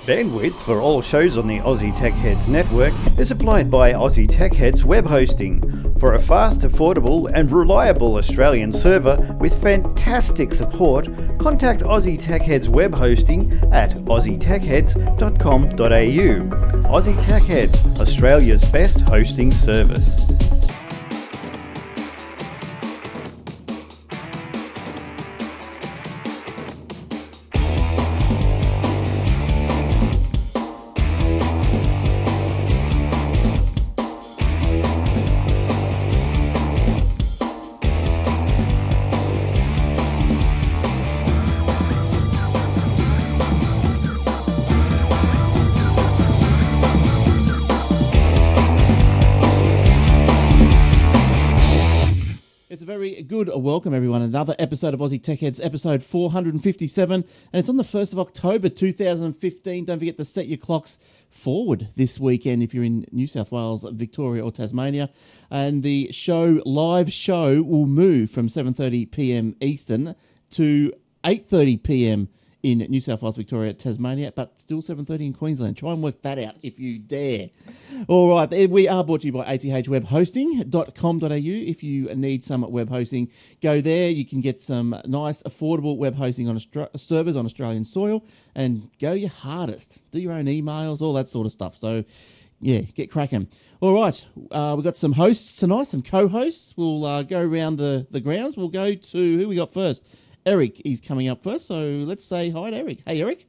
Bandwidth for all shows on the Aussie Tech Heads network is supplied by Aussie Tech Heads Web Hosting. For a fast, affordable and reliable Australian server with fantastic support, contact Aussie Tech Heads Web Hosting at aussietechheads.com.au. Aussie Tech Heads, Australia's best hosting service. Good welcome everyone. Another episode of Aussie Tech Heads, episode 457, and it's on the 1st of October 2015. Don't forget to set your clocks forward this weekend if you're in New South Wales, Victoria or Tasmania. And the live show will move from 7:30pm Eastern to 8:30pm in New South Wales, Victoria, Tasmania, but still 7:30 in Queensland. Try and work that out if you dare. All right, we are brought to you by athwebhosting.com.au. If you need some web hosting, go there. You can get some nice, affordable web hosting on servers on Australian soil and go your hardest. Do your own emails, all that sort of stuff. So, yeah, get cracking. All right, we've got some hosts tonight, some co-hosts. We'll go around the grounds. We'll go to who we got first. Eric is coming up first, so let's say hi to Eric. Hey, Eric.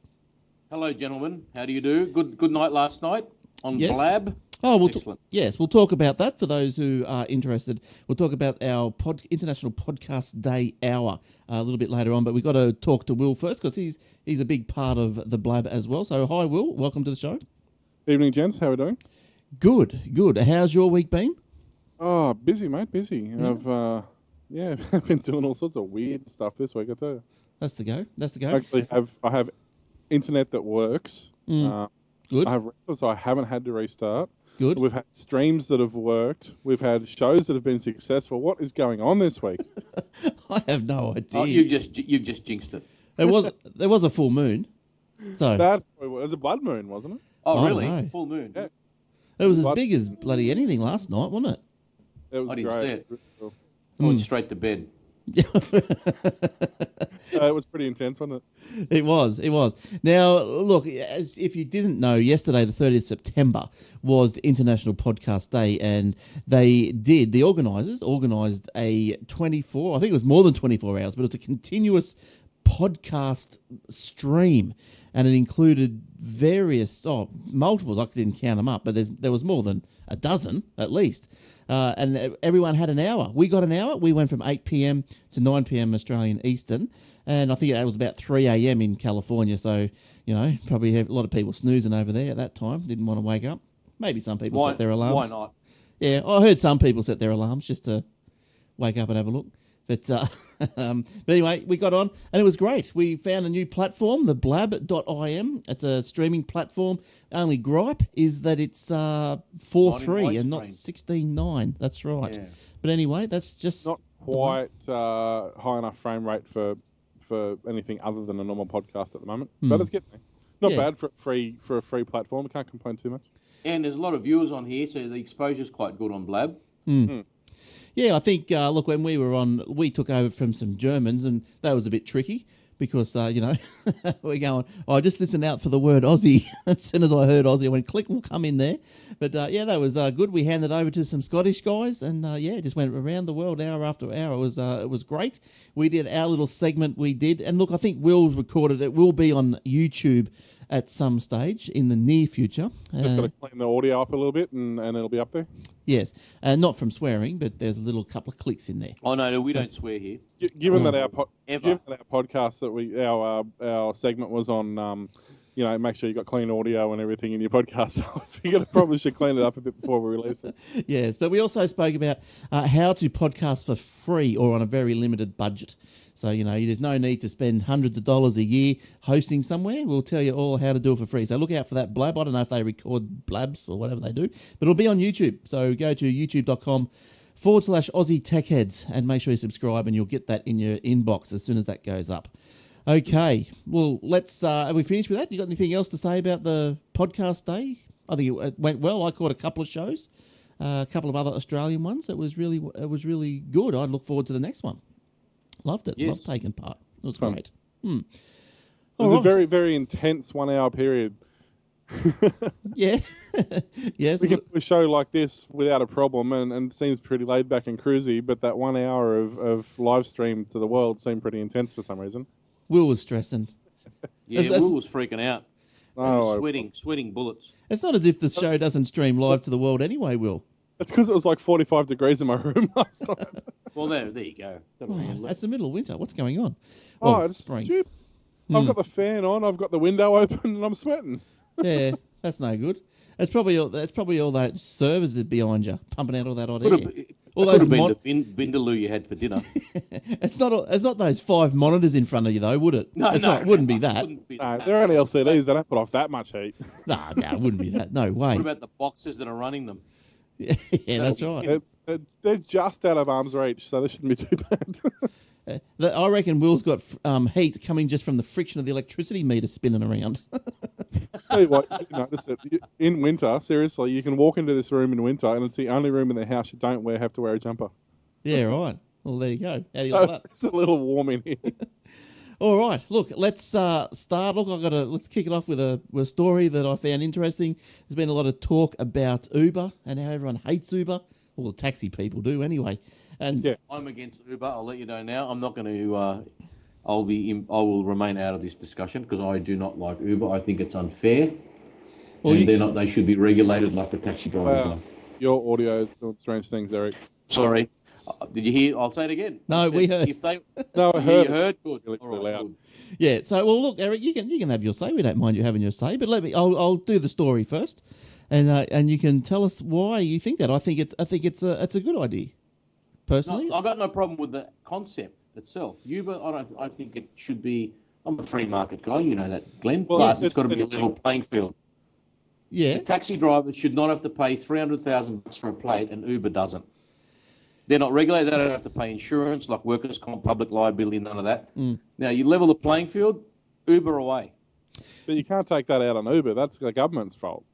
Hello, gentlemen. How do you do? Good night last night on Blab. Oh, Excellent. We'll talk about that for those who are interested. We'll talk about our International Podcast Day Hour a little bit later on, but we've got to talk to Will first because he's a big part of the Blab as well. So, hi, Will. Welcome to the show. Evening, gents. How are we doing? Good. How's your week been? Oh, busy, mate. Busy. I've been doing all sorts of weird stuff this week, I tell you. That's the go. Actually, I have internet that works. Good. So I haven't had to restart. Good. We've had streams that have worked. We've had shows that have been successful. What is going on this week? I have no idea. Oh, you've just jinxed it. There was a full moon. So It was a blood moon, wasn't it? Oh, I really? don't know. Full moon. Yeah. it was as big as bloody anything last night, wasn't it? It was I didn't great. see it. Really cool. I went straight to bed. It was pretty intense, wasn't it? It was. Now, look, if you didn't know, yesterday, the 30th of September, was the International Podcast Day, and the organisers organised a 24, I think it was more than 24 hours, but it was a continuous podcast stream, and it included multiples, I didn't count them up, but there was more than a dozen, at least. And everyone had an hour. We got an hour. We went from 8 p.m. to 9 p.m. Australian Eastern. And I think that was about 3 a.m. in California. So, probably a lot of people snoozing over there at that time. Didn't want to wake up. Maybe some people set their alarms. Why not? Yeah, I heard some people set their alarms just to wake up and have a look. But anyway, we got on, and it was great. We found a new platform, the blab.im. It's a streaming platform. Only gripe is that it's 4:3 and not 16:9. That's right. Yeah. But anyway, that's just not quite high enough frame rate for anything other than a normal podcast at the moment. But it's getting there. Not bad for a free platform. I can't complain too much. And there's a lot of viewers on here, so the exposure's quite good on Blab. Yeah, I think, look, when we were on, we took over from some Germans, and that was a bit tricky because, we're going, I just listened out for the word Aussie. As soon as I heard Aussie, I went, click, we'll come in there. But, that was good. We handed over to some Scottish guys, and, just went around the world hour after hour. It was great. We did our little segment we did. And, look, I think Will's recorded it. Will be on YouTube at some stage in the near future. Just got to clean the audio up a little bit and it'll be up there. Yes, and not from swearing, but there's a little couple of clicks in there. Oh, no, we don't swear here. Given that our podcast that our segment was on, make sure you got clean audio and everything in your podcast. So I figured I probably should clean it up a bit before we release it. Yes, but we also spoke about how to podcast for free or on a very limited budget. So, there's no need to spend hundreds of dollars a year hosting somewhere. We'll tell you all how to do it for free. So look out for that Blab. I don't know if they record Blabs or whatever they do, but it'll be on YouTube. So go to youtube.com/Aussie Tech Heads and make sure you subscribe and you'll get that in your inbox as soon as that goes up. Okay. Well, let's. Have we finished with that? You got anything else to say about the podcast day? I think it went well. I caught a couple of shows, a couple of other Australian ones. It was really good. I look forward to the next one. Loved it. Yes. Loved taking part. It was Fun. great. It was a very, very intense 1 hour period. Yeah. Yes. We can do a show like this without a problem and it seems pretty laid back and cruisy, but that 1 hour of live stream to the world seemed pretty intense for some reason. Will was stressing. Yeah, Will was freaking out. Oh, Sweating bullets. It's not as if the show doesn't stream live to the world anyway, Will. It's because it was like 45 degrees in my room last night. Well, there you go. That's the middle of winter. What's going on? Oh, Well, it's stupid. I've got the fan on, I've got the window open, and I'm sweating. Yeah, that's no good. That's probably all that servers that behind you pumping out all that hot air. All Could those have been the vindaloo you had for dinner. It's not those 5 monitors in front of you though, would it? No, it wouldn't be that. No, they're only LCDs. They don't put off that much heat. No, it wouldn't be that. No way. What about the boxes that are running them? Yeah, that's right. They're just out of arm's reach, so they shouldn't be too bad. I reckon Will's got heat coming just from the friction of the electricity meter spinning around. Tell you what, in winter, seriously, you can walk into this room in winter, and it's the only room in the house you don't have to wear a jumper. Yeah, right. Well, there you go. How do you like that? It's a little warm in here. All right. Look, let's start. Look, let's kick it off with a story that I found interesting. There's been a lot of talk about Uber and how everyone hates Uber. Well, the taxi people do anyway. And yeah. I'm against Uber. I'll let you know now. I'm not going to. I will remain out of this discussion because I do not like Uber. I think it's unfair. Well, and they should be regulated like the taxi drivers are. Your audio is doing strange things, Eric. Sorry. Did you hear? I'll say it again. No, we heard. No, I heard. You heard? Good. Really All right, loud. good. Yeah. So, well, look, Eric, you can have your say. We don't mind you having your say, but I'll do the story first, and you can tell us why you think that. I think it's a good idea. Personally, No, I've got no problem with the concept itself. Uber, I think it should be. I'm a free market guy, you know that, Glenn. Well, but it's got to be a level playing field. Yeah. The taxi drivers should not have to pay $300,000 for a plate, and Uber doesn't. They're not regulated. They don't have to pay insurance, like workers' comp, public liability, none of that. Now, you level the playing field, Uber away. But you can't take that out on Uber. That's the government's fault.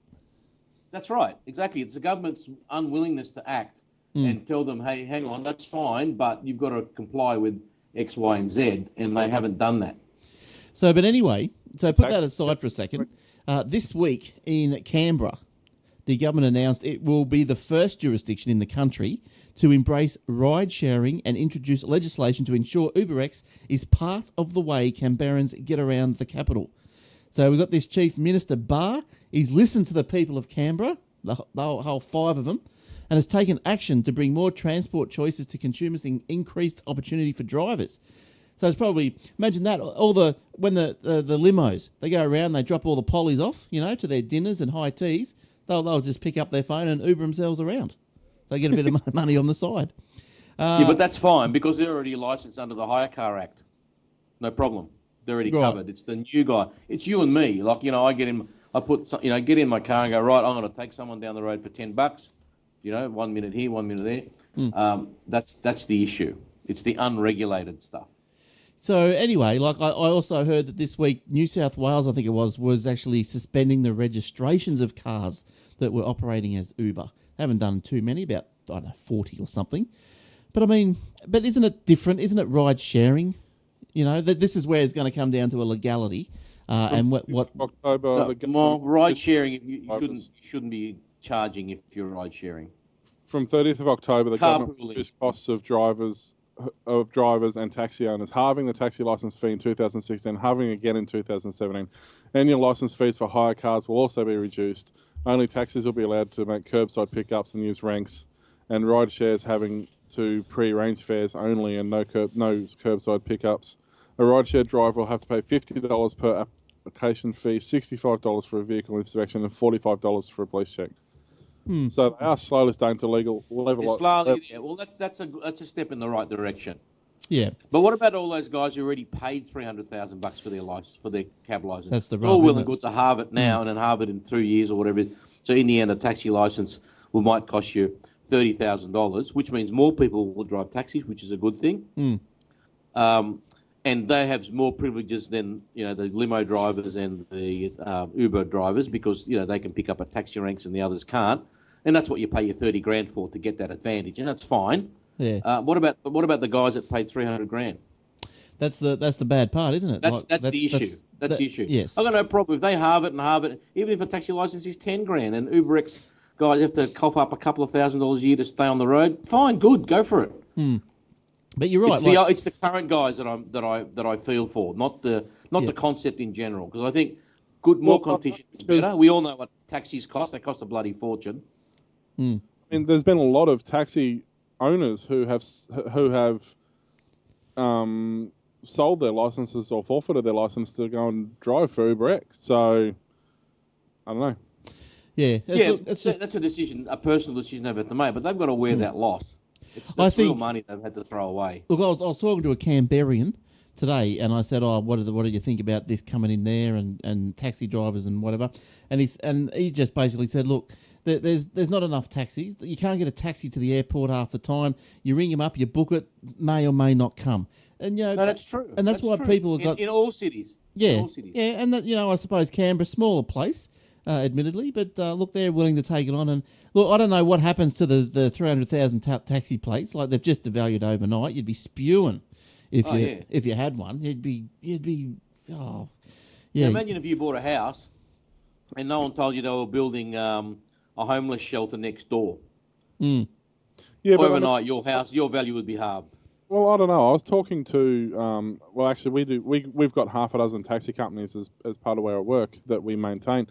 That's right. Exactly. It's the government's unwillingness to act and tell them, hey, hang on, that's fine, but you've got to comply with X, Y, and Z, and they haven't done that. So, but anyway, put that aside for a second. This week in Canberra, the government announced it will be the first jurisdiction in the country to embrace ride sharing and introduce legislation to ensure UberX is part of the way Canberrans get around the capital. So we've got this Chief Minister Barr. He's listened to the people of Canberra, the whole 5 of them, and has taken action to bring more transport choices to consumers and increased opportunity for drivers. So it's probably, imagine that, when the limos, they go around, they drop all the pollies off, to their dinners and high teas, they'll just pick up their phone and Uber themselves around. They get a bit of money on the side. Yeah, but that's fine because they're already licensed under the Hire Car Act. No problem. They're already covered. It's the new guy. It's you and me. Like, I get in my car and go, right, I'm going to take someone down the road for $10. 1 minute here, 1 minute there. That's the issue. It's the unregulated stuff. So anyway, I also heard that this week New South Wales, I think it was actually suspending the registrations of cars that were operating as Uber. They haven't done too many, about 40 or something. But isn't it different? Isn't it ride Mm. sharing? That this is where it's going to come down to a legality and what October. More ride sharing. You shouldn't be charging if you're ride sharing. From 30th of October, the government reduced costs of drivers and taxi owners, halving the taxi license fee in 2016, halving again in 2017. Annual license fees for hire cars will also be reduced. Only taxis will be allowed to make curbside pickups and use ranks, and ride shares having to pre-arrange fares only and no curbside pickups. A ride share driver will have to pay $50 per application fee, $65 for a vehicle inspection, and $45 for a police check. So they are slowly starting to level. It's slowly, yeah. Well, that's a step in the right direction. Yeah. But what about all those guys who already paid $300,000 for their license, for their cab license? That's the It's all well rub, and good to halve it now and then halve it in 2 years or whatever. So in the end, a taxi license might cost you $30,000, which means more people will drive taxis, which is a good thing. and they have more privileges than the limo drivers and the Uber drivers because they can pick up at taxi ranks and the others can't, and that's what you pay your 30 grand for to get that advantage, and that's fine. Yeah. What about the guys that paid 300 grand? That's the bad part, isn't it? That's the issue. That's the issue. Yes. I've got no problem if they halve it, even if a taxi license is 10 grand and UberX guys have to cough up a couple of $1,000s a year to stay on the road. Fine, good, go for it. But you're right. It's the current guys that I feel for, not the concept in general. Because I think more competition is better. We all know what taxis cost. They cost a bloody fortune. I mean, there's been a lot of taxi owners who have sold their licenses or forfeited their license to go and drive for UberX. So I don't know. Yeah, that's a decision, a personal decision they've had to make, but they've got to wear that loss. It's real money they've had to throw away. Look, I was talking to a Canberrian today, and I said, "Oh, what do you think about this coming in there and taxi drivers and whatever?" And he just basically said, "Look, there's not enough taxis. You can't get a taxi to the airport half the time. You ring them up, you book it, may or may not come." And no, that's true. And that's why true. people have got in all cities. Yeah, in all cities. Yeah, and that I suppose Canberra, smaller place. Admittedly, but look, they're willing to take it on. And look, I don't know what happens to the 300,000 taxi plates. Like they've just devalued overnight. You'd be spewing if you had one. You'd be oh yeah. Now imagine if you bought a house and no one told you they were building a homeless shelter next door. Yeah, overnight, your value would be halved. Well, I don't know. I was talking to well, actually, we've got half a dozen taxi companies as part of where I work that we maintain.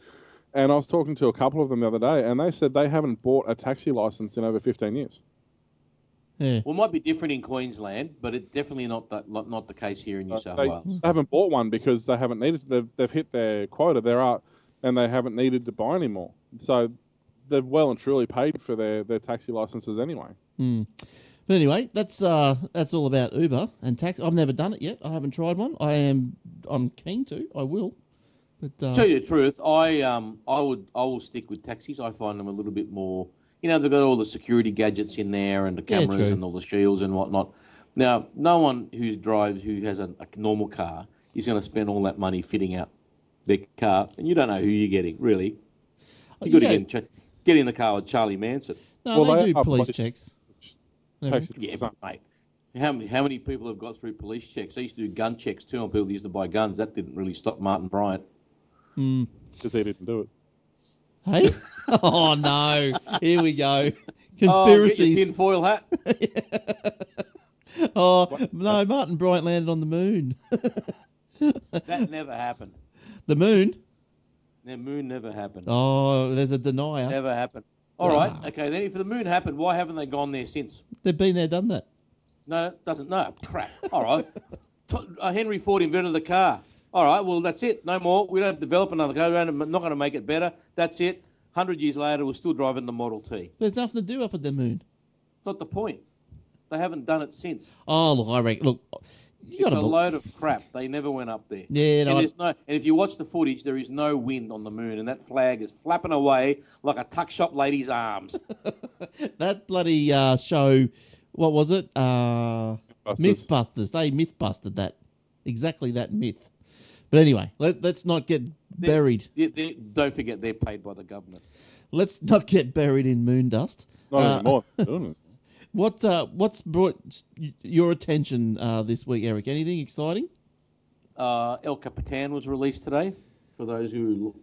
And I was talking to a couple of them the other day, and they said they haven't bought a taxi license in over 15 years. Yeah. Well, it might be different in Queensland, but it's definitely not the case here in New South Wales. They haven't bought one because they haven't needed. They've hit their quota and they haven't needed to buy any more. So they've well and truly paid for their taxi licenses anyway. But anyway, that's all about Uber and taxi. I've never done it yet. I haven't tried one. I'm keen to. I will. But, to tell you the truth, I will stick with taxis. I find them a little bit more. They've got all the security gadgets in there and the cameras and all the shields and whatnot. Now, no one who has a normal car is going to spend all that money fitting out their car, and you don't know who you're getting really. You got to get in the car with Charlie Manson. No, they do police checks. Yeah, mate. How many people have got through police checks? They used to do gun checks too on people who used to buy guns. That didn't really stop Martin Bryant. Because he didn't do it. Hey? Oh, no. Here we go. Conspiracies. Get your tinfoil hat. Oh, no, Martin Bryant landed on the moon. That never happened. The moon? The moon never happened. Oh, there's a denier. Never happened. All right. Okay, then if the moon happened, why haven't they gone there since? They've been there, done that. No, it doesn't. No, crap. All right. Henry Ford invented the car. All right, well, that's it. No more. We don't develop another car. We're not going to make it better. That's it. 100 years later, we're still driving the Model T. There's nothing to do up at the moon. It's not the point. They haven't done it since. Oh, look, I reckon. Look, it's a load of crap. They never went up there. Yeah, no, and if you watch the footage, there is no wind on the moon, and that flag is flapping away like a tuck shop lady's arms. That bloody show, what was it? Mythbusters. They mythbusted that. Exactly that myth. But anyway, let's not get buried. Don't forget, they're paid by the government. Let's not get buried in moon dust. Not anymore. Doing it. What's brought your attention this week, Eric? Anything exciting? El Capitan was released today for those who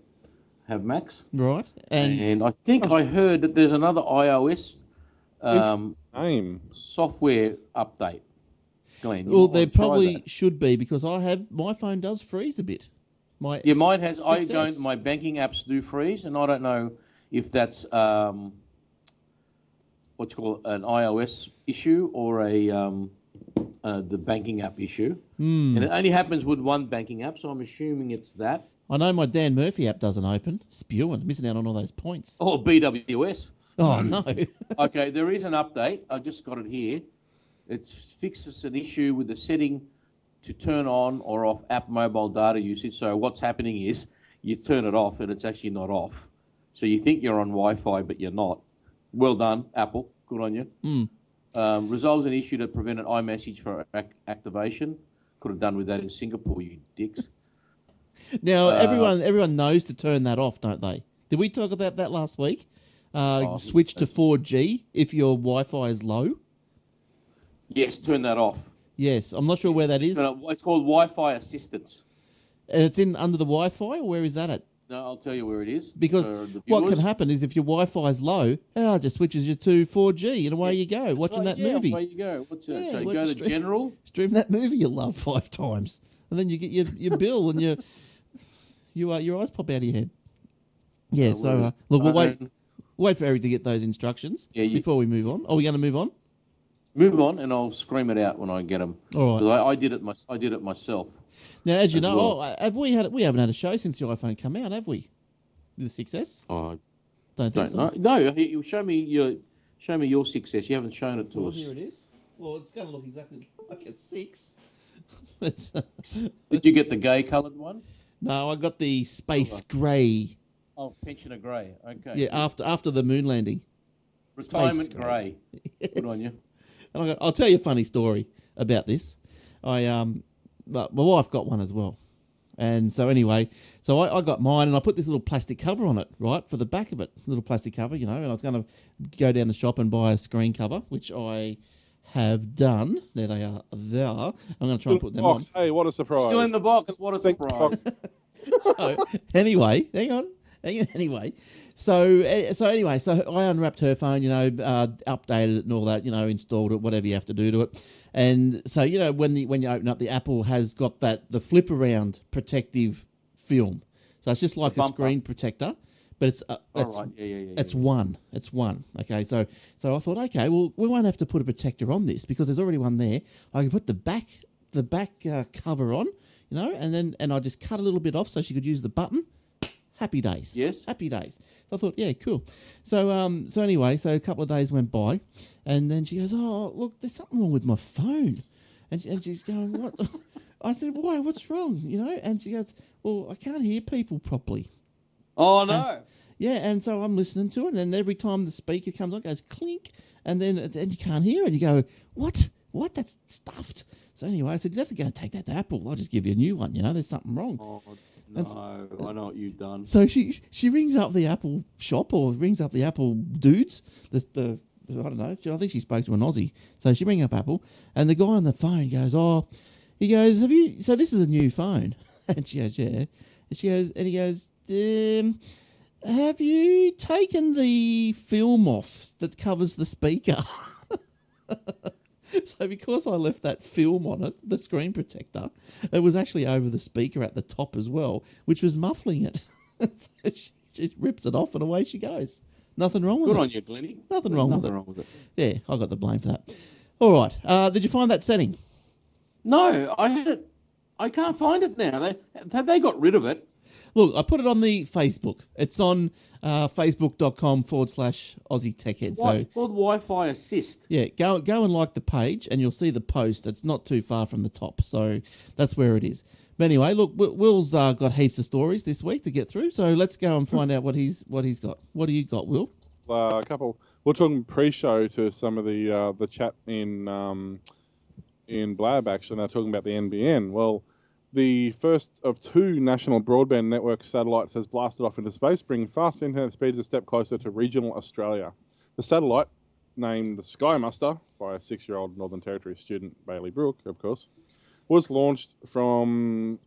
have Macs. Right. And I think I heard that there's another iOS software update. Glenn, well, there probably should be because my phone does freeze a bit. Mine has. My banking apps do freeze, and I don't know if that's an iOS issue or the banking app issue. And it only happens with one banking app, so I'm assuming it's that. I know my Dan Murphy app doesn't open. Spewing, missing out on all those points. Oh, BWS. Oh no. Okay, there is an update. I just got it here. It fixes an issue with the setting to turn on or off app mobile data usage. So what's happening is you turn it off and it's actually not off. So you think you're on Wi-Fi, but you're not. Well done, Apple. Good on you. Resolves an issue that prevented iMessage for activation. Could have done with that in Singapore, you dicks. Now, everyone knows to turn that off, don't they? Did we talk about that last week? Switch to 4G if your Wi-Fi is low. Yes, turn that off. Yes, I'm not sure where that is. It's called Wi-Fi assistance. And it's under the Wi-Fi, or where is that at? No, I'll tell you where it is. Because what can happen is if your Wi-Fi is low, it just switches you to 4G, and away you go, watching that movie. Away you go. So you go to General. Stream that movie you love 5 times, and then you get your bill, and your eyes pop out of your head. Yeah, look, we'll wait for Eric to get those instructions before we move on. Are we going to move on? Move on, and I'll scream it out when I get them. All right. I did it myself. Now, as you know, we haven't had a show since the iPhone came out, have we? The success? Oh, don't think so. No, you show me your success. You haven't shown it to us. Here it is. Well, it's going to look exactly like a 6. Did you get the gay coloured one? No, I got the space grey. Oh, pensioner grey. Okay. Yeah, after the moon landing. Retirement grey. Yes. Good on you. And I'll tell you a funny story about this. My wife got one as well. And so anyway, I got mine and I put this little plastic cover on it, right, for the back of it. Little plastic cover, and I was going to go down the shop and buy a screen cover, which I have done. There they are. There. I'm going to try and put them on. Hey, what a surprise. Still in the box. What a surprise. So anyway, hang on. Anyway, so I unwrapped her phone, updated it and all that, installed it, whatever you have to do to it. And so, when you open up, the Apple has got the flip around protective film. So it's just like a screen protector, but it's one. It's one. Okay, so I thought, okay, well, we won't have to put a protector on this because there's already one there. I can put the back cover on, and I just cut a little bit off so she could use the button. Happy days. Yes. Happy days. So I thought, yeah, cool. So anyway, a couple of days went by, and then she goes, oh, look, there's something wrong with my phone. And she's going, what? I said, why? What's wrong? And she goes, well, I can't hear people properly. Oh, no. And so I'm listening to it, and then every time the speaker comes on, it goes clink, and then you can't hear it. And you go, what? That's stuffed. So anyway, I said, you have to go and take that to Apple. I'll just give you a new one. There's something wrong. Oh, no, I know what you've done. So she rings up the Apple shop or rings up the Apple dudes. I don't know. I think she spoke to an Aussie. So she rings up Apple, and the guy on the phone goes, have you? So this is a new phone, and she goes, yeah. And he goes, have you taken the film off that covers the speaker? So because I left that film on it, the screen protector, it was actually over the speaker at the top as well, which was muffling it. So she rips it off and away she goes. Nothing wrong with it. Good on you, Glennie. Nothing wrong with it. Yeah, I got the blame for that. All right. Did you find that setting? No, I had it. I can't find it now. Have they got rid of it? Look, I put it on the Facebook. It's on facebook.com/Aussie Tech Head. So called Wi-Fi Assist. Yeah, go and like the page, and you'll see the post. It's not too far from the top, so that's where it is. But anyway, look, Will's got heaps of stories this week to get through, so let's go and find out what he's got. What do you got, Will? A couple. We're talking pre-show to some of the chat in Blab. Actually, they're talking about the NBN. Well, the first of 2 national broadband network satellites has blasted off into space, bringing fast internet speeds a step closer to regional Australia. The satellite, named Sky Muster by a 6-year-old Northern Territory student, Bailey Brooke, of course, was launched from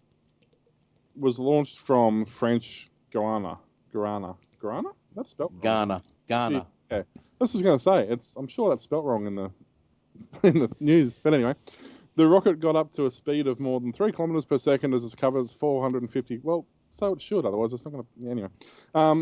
French Guiana. Guiana? That's spelled wrong. Ghana. Yeah. This is going to say I'm sure that's spelt wrong in the news. But anyway, the rocket got up to a speed of more than 3 kilometres per second as it covers 450. Well, so it should. Otherwise, it's not going to. Anyway,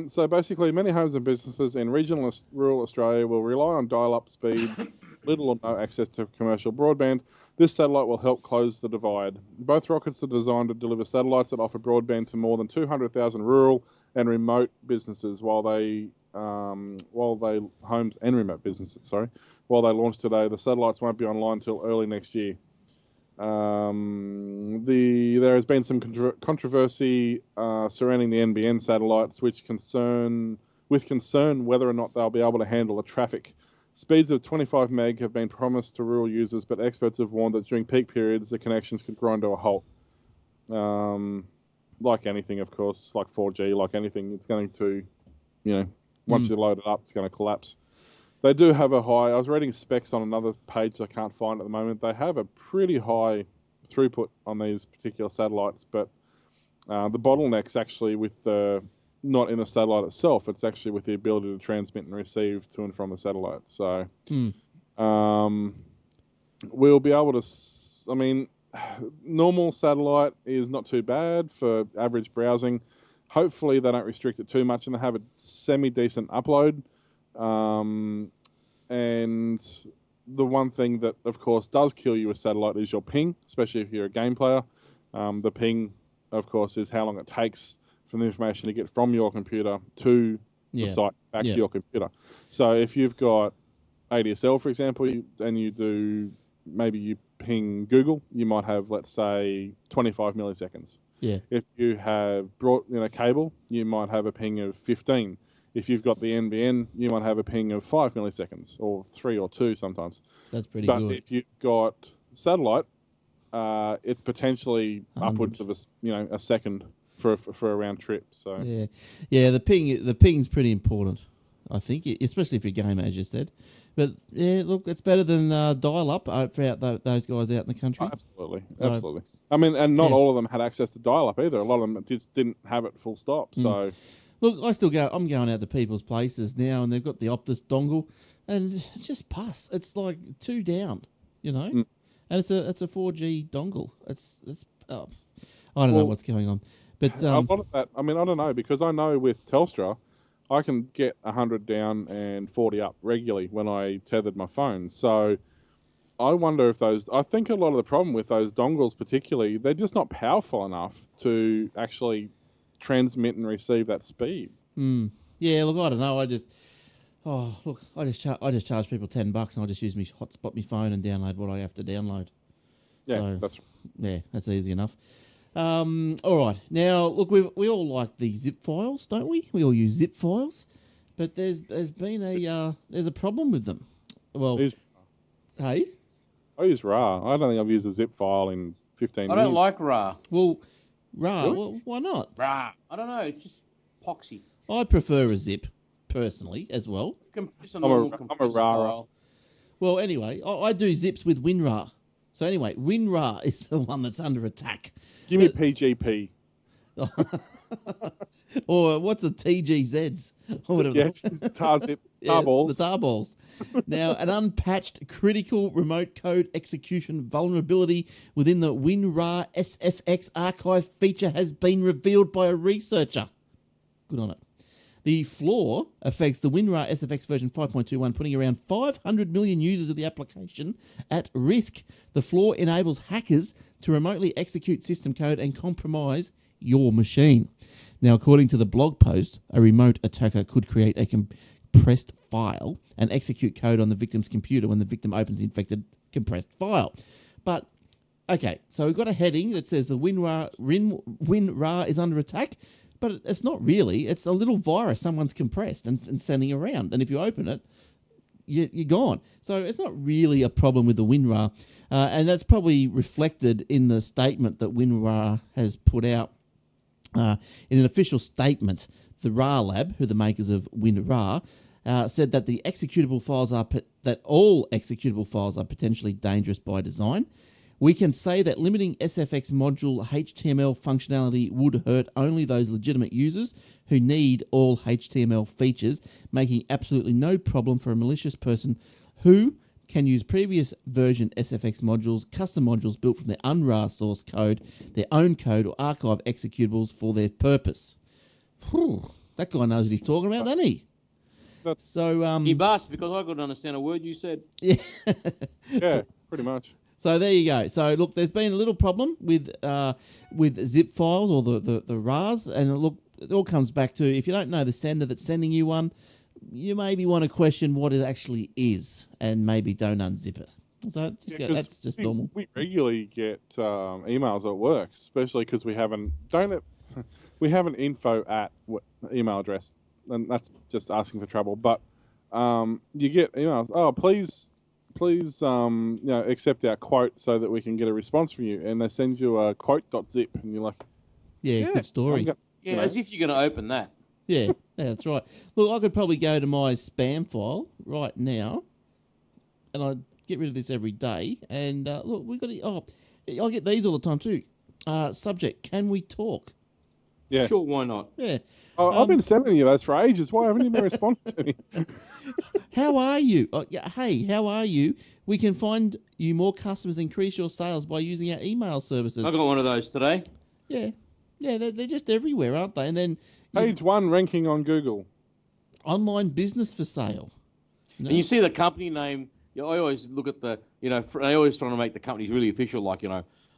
so basically, many homes and businesses in regional rural Australia will rely on dial-up speeds, little or no access to commercial broadband. This satellite will help close the divide. Both rockets are designed to deliver satellites that offer broadband to more than 200,000 rural and remote businesses while they homes and remote businesses. While they launch today, the satellites won't be online until early next year. There has been some controversy surrounding the NBN satellites, with concern whether or not they'll be able to handle the traffic Speeds of 25 meg have been promised to rural users, but experts have warned that during peak periods, the connections could grind to a halt. Like anything, of course, like 4G, like anything, it's going to, once you load it up, it's going to collapse. They do have a high, I was reading specs on another page I can't find at the moment. They have a pretty high throughput on these particular satellites, but the bottleneck's actually with not in the satellite itself, it's actually with the ability to transmit and receive to and from the satellite. So we'll be able to, normal satellite is not too bad for average browsing. Hopefully they don't restrict it too much and they have a semi-decent upload. And the one thing that, of course, does kill you with satellite is your ping, especially if you're a game player. The ping, of course, is how long it takes for the information to get from your computer to the site back to your computer. So if you've got ADSL, for example, and you ping Google, you might have, let's say, 25 milliseconds. Yeah. If you have brought cable, you might have a ping of 15. If you've got the NBN, you might have a ping of 5 milliseconds, or 3 or 2 sometimes. That's pretty good. But if you've got satellite, it's potentially 100. Upwards of a second for a round trip. So the ping's pretty important, I think, especially if you're a gamer, as you said. But yeah, look, it's better than dial-up for those guys out in the country. Absolutely. And not all of them had access to dial-up either. A lot of them just didn't have it full stop. So, look, I'm going out to people's places now, and they've got the Optus dongle, and it's just pus. It's like 2 down, and it's a 4G dongle. It's I don't know what's going on. But a lot of that, I don't know, because I know with Telstra, I can get 100 down and 40 up regularly when I tethered my phone. So I wonder if I think a lot of the problem with those dongles particularly, they're just not powerful enough to actually transmit and receive that speed. Yeah, look, I don't know. I just charge people $10 and I just use hotspot my phone and download what I have to download. Yeah, that's easy enough. All right. Now, look, we all like the zip files, don't we? We all use zip files, but there's been a problem with them. Well, hey, I use RAR. I don't think I've used a zip file in 15 years. I don't like RAR. Well, RAR. Really? Well, why not? RAR. I don't know. It's just poxy. I prefer a zip personally as well. I'm a RAR. File. Well, anyway, I do zips with WinRAR. So anyway, WinRAR is the one that's under attack. Give me PGP. Or what's the TGZs? Or whatever. Yeah, tar balls. The tar balls. Now, an unpatched critical remote code execution vulnerability within the WinRAR SFX archive feature has been revealed by a researcher. Good on it. The flaw affects the WinRAR SFX version 5.21, putting around 500 million users of the application at risk. The flaw enables hackers to remotely execute system code and compromise your machine. Now, according to the blog post, a remote attacker could create a compressed file and execute code on the victim's computer when the victim opens the infected compressed file. But, okay, so we've got a heading that says the WinRAR is under attack. But it's not really. It's a little virus someone's compressed and sending around. And if you open it, you're gone. So it's not really a problem with the WinRAR. And that's probably reflected in the statement that WinRAR has put out. In an official statement, the RAR Lab, who are the makers of WinRAR, said that all executable files are potentially dangerous by design. We can say that limiting SFX module HTML functionality would hurt only those legitimate users who need all HTML features, making absolutely no problem for a malicious person who can use previous version SFX modules, custom modules built from their UNRAR source code, their own code, or archive executables for their purpose. Whew, that guy knows what he's talking about, doesn't he? He must, because I couldn't understand a word you said. Yeah, yeah, pretty much. So there you go. So look, there's been a little problem with zip files or the RARs, and look, it all comes back to if you don't know the sender that's sending you one, you maybe want to question what it actually is, and maybe don't unzip it. So that's just normal. We regularly get emails at work, especially because we have an info at email address, and that's just asking for trouble. But you get emails. Oh, please, accept our quote so that we can get a response from you. And they send you a quote.zip, and you're like, yeah, good story. As if you're going to open that. Yeah, that's right. Look, I could probably go to my spam file right now, and I get rid of this every day. And look, we got I get these all the time too. Subject: Can we talk? Yeah, sure. Why not? Yeah. I've been sending you those for ages. Why haven't you been responding to me? How are you? Hey, how are you? We can find you more customers, increase your sales by using our email services. I got one of those today. Yeah, they're just everywhere, aren't they? And then Page 1 ranking on Google. Online business for sale. And you see the company name. I always look at the, they always trying to make the companies really official, like,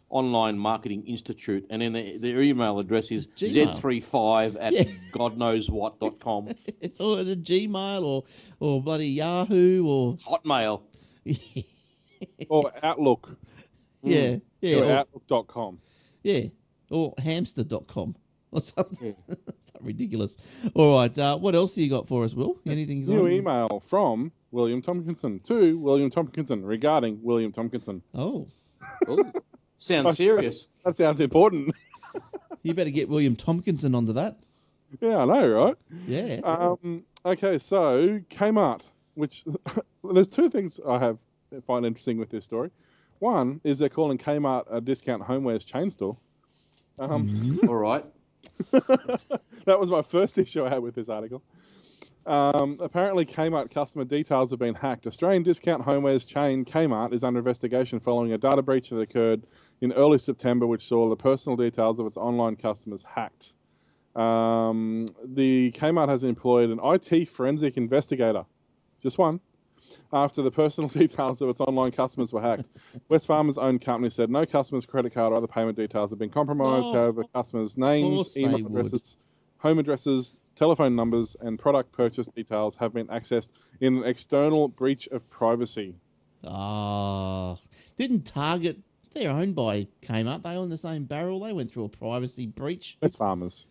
Online Marketing Institute, and then their email address is Gmail. z35 at godknowswhat.com. It's all the Gmail or bloody Yahoo or Hotmail. Or Outlook. Yeah. Or Outlook.com. Yeah. Or hamster.com or something. Something ridiculous. All right. What else have you got for us, Will? Anything? New email from William Tompkinson to William Tompkinson regarding William Tompkinson. Oh. Sounds serious. That sounds important. You better get William Tompkinson onto that. Yeah, I know, right? Yeah. Okay, so Kmart, which there's two things I find interesting with this story. One is they're calling Kmart a discount homewares chain store. All right. That was my first issue I had with this article. Apparently, Kmart customer details have been hacked. Australian discount homewares chain Kmart is under investigation following a data breach that occurred in early September, which saw the personal details of its online customers hacked. The Kmart has employed an IT forensic investigator, just one, after the personal details of its online customers were hacked. Wesfarmers' own company said no customer's credit card or other payment details have been compromised. However, customers' names, email addresses, home addresses, telephone numbers, and product purchase details have been accessed in an external breach of privacy. Didn't Target, they're owned by Kmart, they own the same barrel, they went through a privacy breach. Wesfarmers.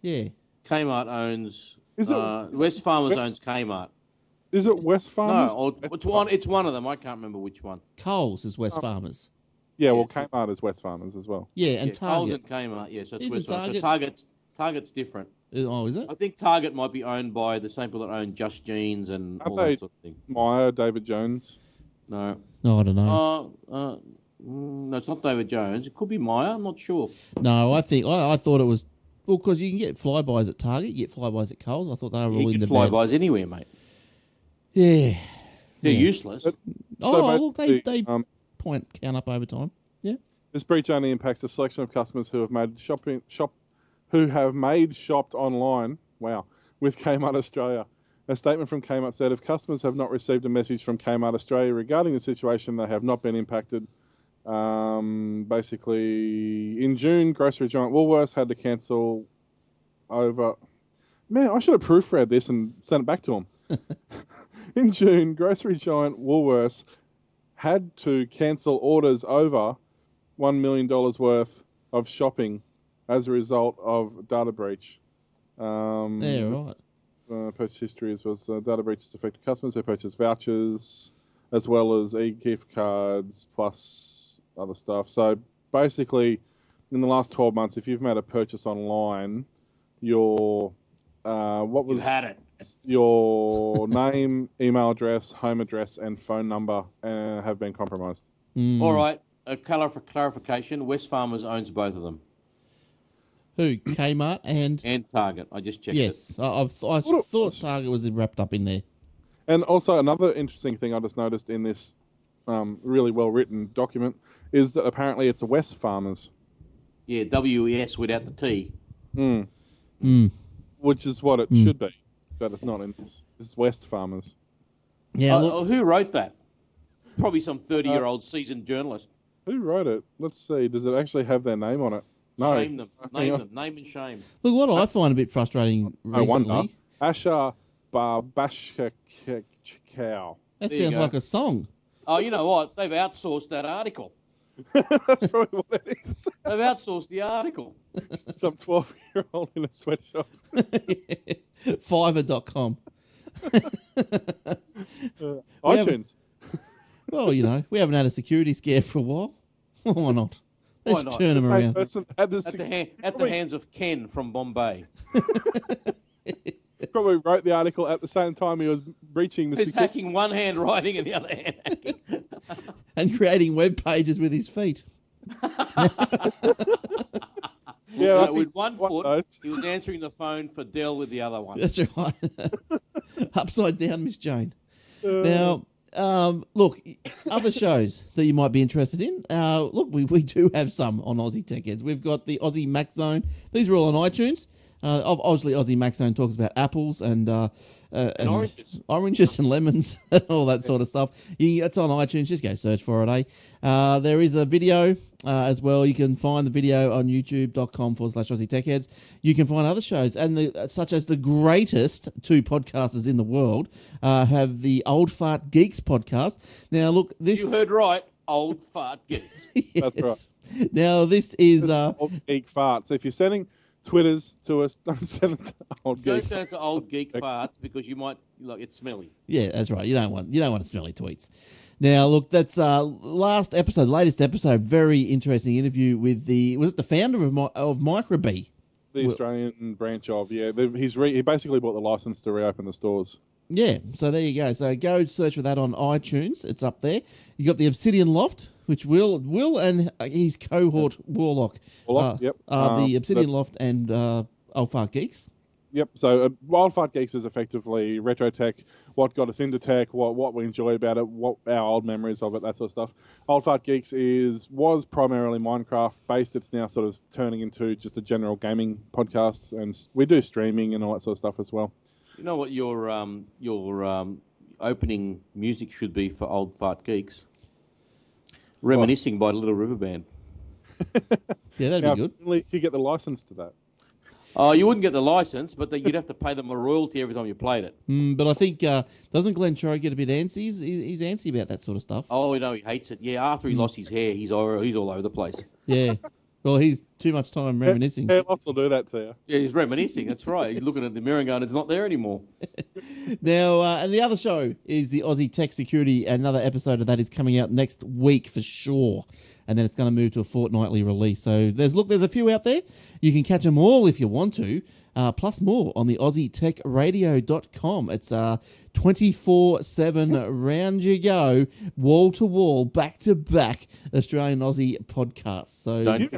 Yeah. Kmart owns... Wesfarmers owns Kmart. Is it Wesfarmers? No, it's one of them. I can't remember which one. Coles is Wesfarmers. Yeah, well, Kmart is Wesfarmers as well. Yeah, and Target. Coles and Kmart, yeah, so it's Isn't Wesfarmers. So Target's different. Oh, is it? I think Target might be owned by the same people that own Just Jeans and all that sort of thing. Myer, David Jones? No. No, I don't know. No, it's not David Jones. It could be Myer. I'm not sure. No, I thought it was... Well, because you can get Flybys at Target, you get Flybys at Coles. I thought they were all in the bed. You get Flybys anywhere, mate. Yeah. They're useless. Look, they point count up over time. Yeah. This breach only impacts a selection of customers who have made shopped online. Wow, with Kmart Australia. A statement from Kmart said, if customers have not received a message from Kmart Australia regarding the situation, they have not been impacted. Basically, in June, grocery giant Woolworths had to cancel over... Man, I should have proofread this and sent it back to them. In June, grocery giant Woolworths had to cancel orders over $1 million worth of shopping as a result of data breach. Yeah, right. Purchase history was data breaches affected customers who purchased vouchers as well as e-gift cards plus other stuff. So basically, in the last 12 months, if you've made a purchase online, your You've had it. Your name, email address, home address, and phone number have been compromised. All right. For clarification, Wesfarmers owns both of them. Who? Kmart and Target. I just checked yes, it. I thought Target was wrapped up in there. And also another interesting thing I just noticed in this really well-written document is that apparently it's a Wesfarmers. Yeah, WES without the T. Which is what it should be, but it's not in this. It's Wesfarmers. Yeah. Who wrote that? Probably some 30-year-old seasoned journalist. Who wrote it? Let's see. Does it actually have their name on it? No. Shame them. Name them. Name and shame. Look, what I find a bit frustrating recently... I wonder. Asha Barbashka-Cow. That sounds like a song. Oh, you know what? They've outsourced that article. That's probably what it is. They've outsourced the article. Some 12-year-old in a sweatshop. Fiverr.com. iTunes. Well, you know, we haven't had a security scare for a while. Why not? Let's Why not? turn them around. At the hands of Ken from Bombay. Probably wrote the article at the same time he was breaching the He's hacking one hand writing and the other hand hacking. And creating web pages with his feet. Yeah, with one foot, he was answering the phone for Dell with the other one. That's right. Upside down, Miss Jane. Now, look, other shows that you might be interested in. Look, we do have some on Aussie Tech Heads. We've got the Aussie Mac Zone. These are all on iTunes. Obviously, Aussie Mac Zone talks about apples and oranges and lemons, all that sort of stuff. It's on iTunes. Just go search for it, eh? There is a video as well. You can find the video on youtube.com/Aussie Tech Heads. You can find other shows, and such as the greatest two podcasters in the world have the Old Fart Geeks podcast. Now, look, this... You heard right. Old Fart Geeks. Yes. That's right. Now, this is... Old Geek Farts. So if you're sending Twitters to us, don't send it to Old Geek. Don't send it to Old Geek Farts because you might... it's smelly. Yeah, that's right. You don't want smelly tweets. Now, look, that's latest episode. Very interesting interview with the founder of Microbee, The Australian branch of, yeah. He basically bought the license to reopen the stores. Yeah, so there you go. So go search for that on iTunes. It's up there. You got the Obsidian Loft, which Will and his cohort Warlock. Yep. The Obsidian Loft and Old Fart Geeks. Yep. So Wild Fart Geeks is effectively retro tech, what got us into tech, what we enjoy about it, what our old memories of it, that sort of stuff. Old Fart Geeks was primarily Minecraft based. It's now sort of turning into just a general gaming podcast, and we do streaming and all that sort of stuff as well. You know what your opening music should be for Old Fart Geeks? Reminiscing by the Little River Band. Yeah, that'd be good. If you get the license to that. Oh, you wouldn't get the license, but you'd have to pay them a royalty every time you played it. But I think, doesn't Glenn Troy get a bit antsy? He's antsy about that sort of stuff. Oh, no, he hates it. Yeah, after he lost his hair, he's all over the place. Yeah. Well, he's too much time reminiscing. Hair loss will do that to you. Yeah, he's reminiscing. That's right. He's looking at the mirror and going, it's not there anymore. Now, and the other show is the Aussie Tech Security. Another episode of that is coming out next week for sure. And then it's going to move to a fortnightly release. So there's a few out there. You can catch them all if you want to. Plus more on the AussieTechRadio.com. It's 24/7 round you go, wall to wall, back to back Australian Aussie podcasts. So don't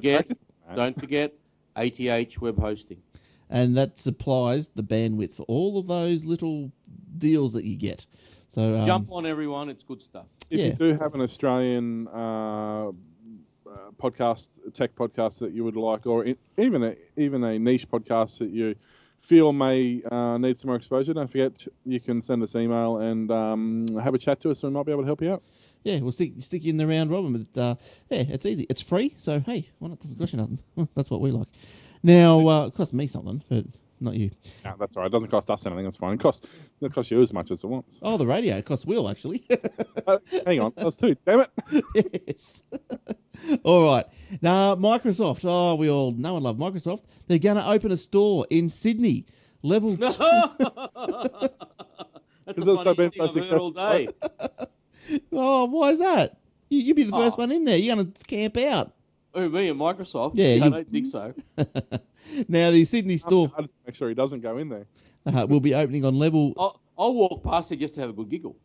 forget ATH web hosting. And that supplies the bandwidth for all of those little deals that you get. So jump on, everyone. It's good stuff. If you do have an Australian tech podcast that you would like, or even a niche podcast that you feel may need some more exposure, don't forget you can send us email and have a chat to us, and we might be able to help you out. Yeah, we'll stick you in the round robin, but it's easy. It's free, so hey, why not? Doesn't cost you nothing. That's what we like. Now, it costs me something, but not you. No, that's all right. It doesn't cost us anything. That's fine. It costs you as much as it wants. Oh, the radio costs Will, actually. Hang on. That's two. Damn it. Yes. All right. Now, Microsoft. Oh, no one loves Microsoft. They're going to open a store in Sydney. Level 2. That's a funny thing I've heard all day. Oh, why is that? You'd be the first one in there. You're going to camp out. Oh, me and Microsoft? Yeah, I don't think so. Now, the Sydney store... I'll make sure he doesn't go in there. Will be opening on level... I'll walk past it just to have a good giggle.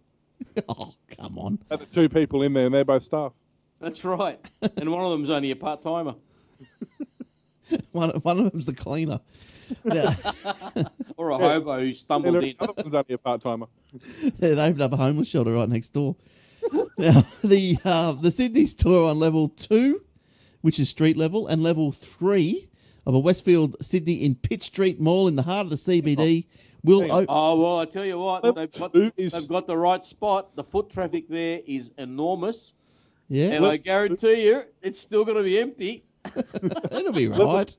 Oh, come on. Have the two people in there, and they're both staff. That's right. And one of them's only a part-timer. One of them's the cleaner. Now, or a hobo who stumbled in. The other one's only a part-timer. They opened up a homeless shelter right next door. Now, the Sydney store on level 2, which is street level, and level 3 of a Westfield Sydney in Pitt Street Mall in the heart of the CBD will open. Oh, well, I tell you what, they've got the right spot. The foot traffic there is enormous. Yeah. And I guarantee you, it's still going to be empty. It'll be right.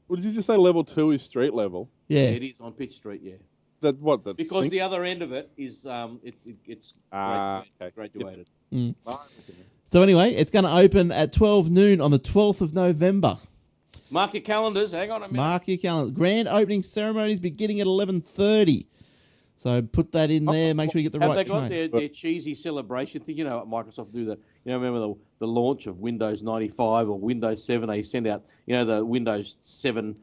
What did you just say? Level 2 is street level? Yeah. It is on Pitt Street, yeah. Because the other end of it is it's graduated. Mm. So anyway, it's going to open at 12 noon on the 12th of November. Mark your calendars. Hang on a minute. Mark your calendar. Grand opening ceremonies beginning at 11:30. So put that in there. Make sure you get the Have right they got train. their cheesy celebration thing? You know what Microsoft do? Remember the launch of Windows 95 or Windows 7? They send out, the Windows 7,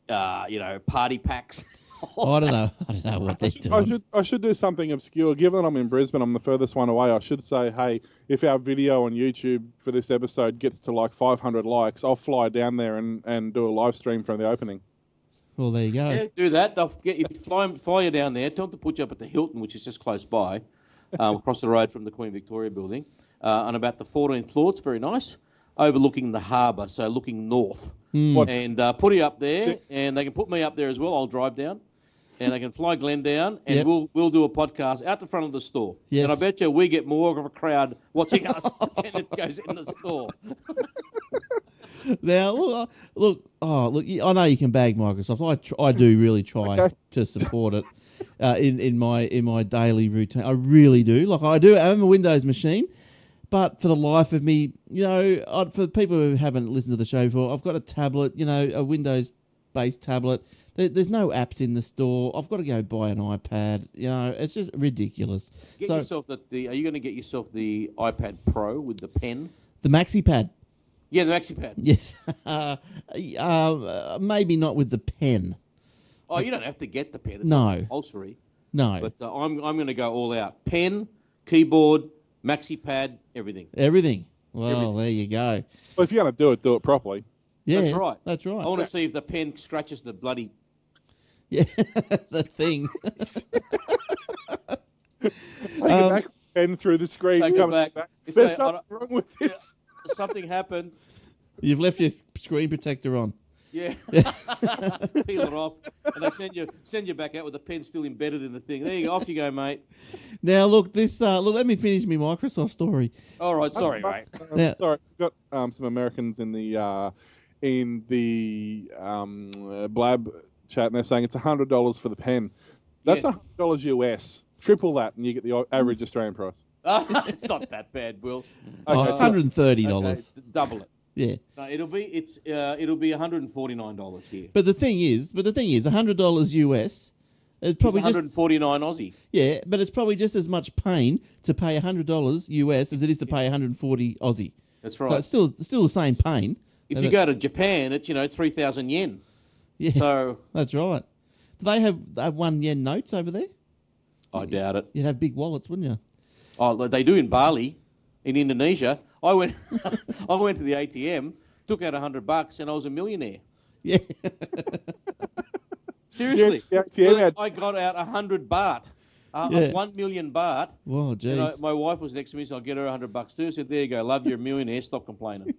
party packs. I don't know what they're doing. I should do something obscure. Given that I'm in Brisbane, I'm the furthest one away. I should say, hey, if our video on YouTube for this episode gets to like 500 likes, I'll fly down there and do a live stream from the opening. Well, there you go. Yeah, do that. They'll get you, fly you down there. Tell them to put you up at the Hilton, which is just close by, across the road from the Queen Victoria building, on about the 14th floor. It's very nice, overlooking the harbour, so looking north. And put you up there, and they can put me up there as well. I'll drive down. And they can fly Glenn down, and we'll do a podcast out the front of the store. Yes. And I bet you we get more of a crowd watching us than it goes in the store. Now, look! I know you can bag Microsoft. I do really try to support it in my daily routine. I really do. Like I do. I'm a Windows machine, but for the life of me, for people who haven't listened to the show before, I've got a tablet. A Windows-based tablet. There's no apps in the store. I've got to go buy an iPad. It's just ridiculous. Are you going to get yourself the iPad Pro with the pen? The MaxiPad. Yeah, the MaxiPad. Yes. Maybe not with the pen. Oh, you don't have to get the pen. It's No. not compulsory. No. But I'm going to go all out. Pen, keyboard, MaxiPad, everything. Everything. Well, there you go. Well, if you're going to do it properly. Yeah, That's right. That's right. I want to see if the pen scratches the bloody... Yeah, the thing. Take it back and through the screen. Take it back. There's something wrong with this. Something happened. You've left your screen protector on. Yeah. Peel it off, and they send you back out with the pen still embedded in the thing. There you go. Off you go, mate. Now look, let me finish my Microsoft story. All right, sorry, mate. Now, Sorry, we've got some Americans in the Blab chat, and they're saying it's $100 for the pen. That's $100 US. Triple that, and you get the average Australian price. It's not that bad, Will. $130. Okay, double it. Yeah. No, it'll be $149 here. But the thing is, $100 US. It's probably it's 149 Aussie. Yeah, but it's probably just as much pain to pay $100 US as it is to pay 140 Aussie. That's right. So it's still the same pain. If you go to Japan, it's 3,000 yen. Yeah. So that's right. Do they have 1 yen notes over there? I doubt it. You'd have big wallets, wouldn't you? Oh, they do in Bali, in Indonesia. I went to the ATM, took out $100, and I was a millionaire. Yeah. Seriously. Yeah, I got out 100 baht. 1 million baht. Whoa, jeez. My wife was next to me, so I'll get her $100 too. I said, there you go, love, you're a millionaire, stop complaining.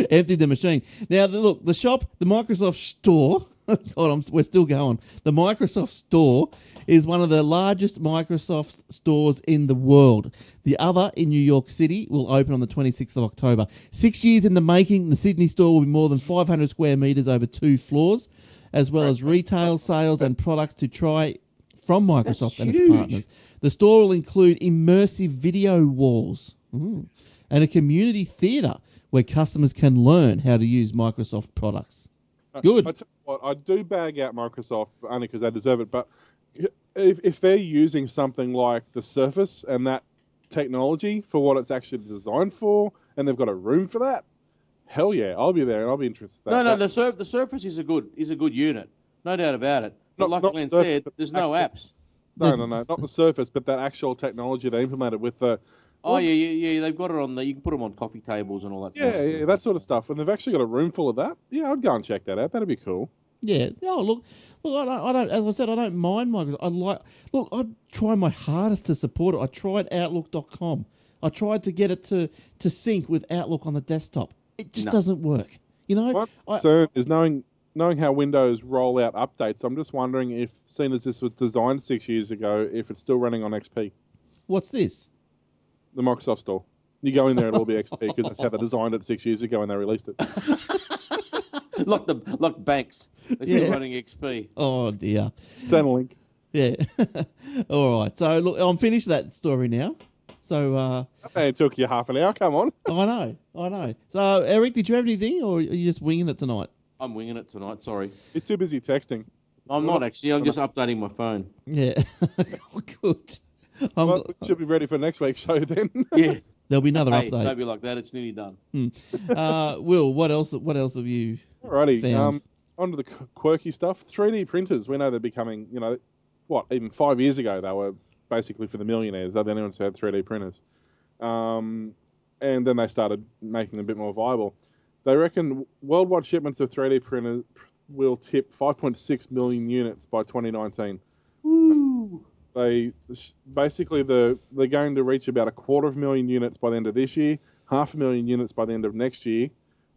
Emptied the machine. Now, look, the Microsoft store, God, we're still going. The Microsoft store is one of the largest Microsoft stores in the world. The other in New York City will open on the 26th of October. 6 years in the making, the Sydney store will be more than 500 square metres over 2 floors, as well as retail sales and products to try from Microsoft and its partners. The store will include immersive video walls and a community theatre where customers can learn how to use Microsoft products. Good. I tell you what, I do bag out Microsoft only because they deserve it, but if they're using something like the Surface and that technology for what it's actually designed for, and they've got a room for that, hell yeah, I'll be there and I'll be interested. The Surface is a good unit, no doubt about it. But like Glenn said, there's no apps. No, not the Surface, but that actual technology they implemented with the. Oh yeah, they've got it on you can put them on coffee tables and all that. Yeah, that sort of stuff, and they've actually got a room full of that. Yeah, I'd go and check that out. That'd be cool. Yeah. Oh, look. I don't. As I said, I don't mind Microsoft. I try my hardest to support it. I tried Outlook.com. I tried to get it to sync with Outlook on the desktop. It just doesn't work. My concern is knowing how Windows roll out updates. I'm just wondering if, seeing as this was designed 6 years ago, if it's still running on XP. What's this? The Microsoft Store. You go in there, it'll be XP because that's how they designed it 6 years ago when they released it. Like banks. They're still running XP. Oh dear. Send a link. Yeah. All right. So look, I'm finished that story now. So it took you half an hour. Come on. I know. So Eric, did you have anything, or are you just winging it tonight? I'm winging it tonight. Sorry. He's too busy texting. I'm not actually. I'm just updating my phone. Yeah. Good. Well, we should be ready for next week's show then. Yeah. There'll be another Hey, update. don't be like that. It's nearly done. Will, what else have you Alrighty. found? Onto the quirky stuff. 3D printers. We know they're becoming, even 5 years ago they were basically for the millionaires. They're the only ones who had 3D printers. And then they started making them a bit more viable. They reckon worldwide shipments of 3D printers will tip 5.6 million units by 2019. Woo. They're going to reach about 250,000 units by the end of this year, 500,000 units by the end of next year,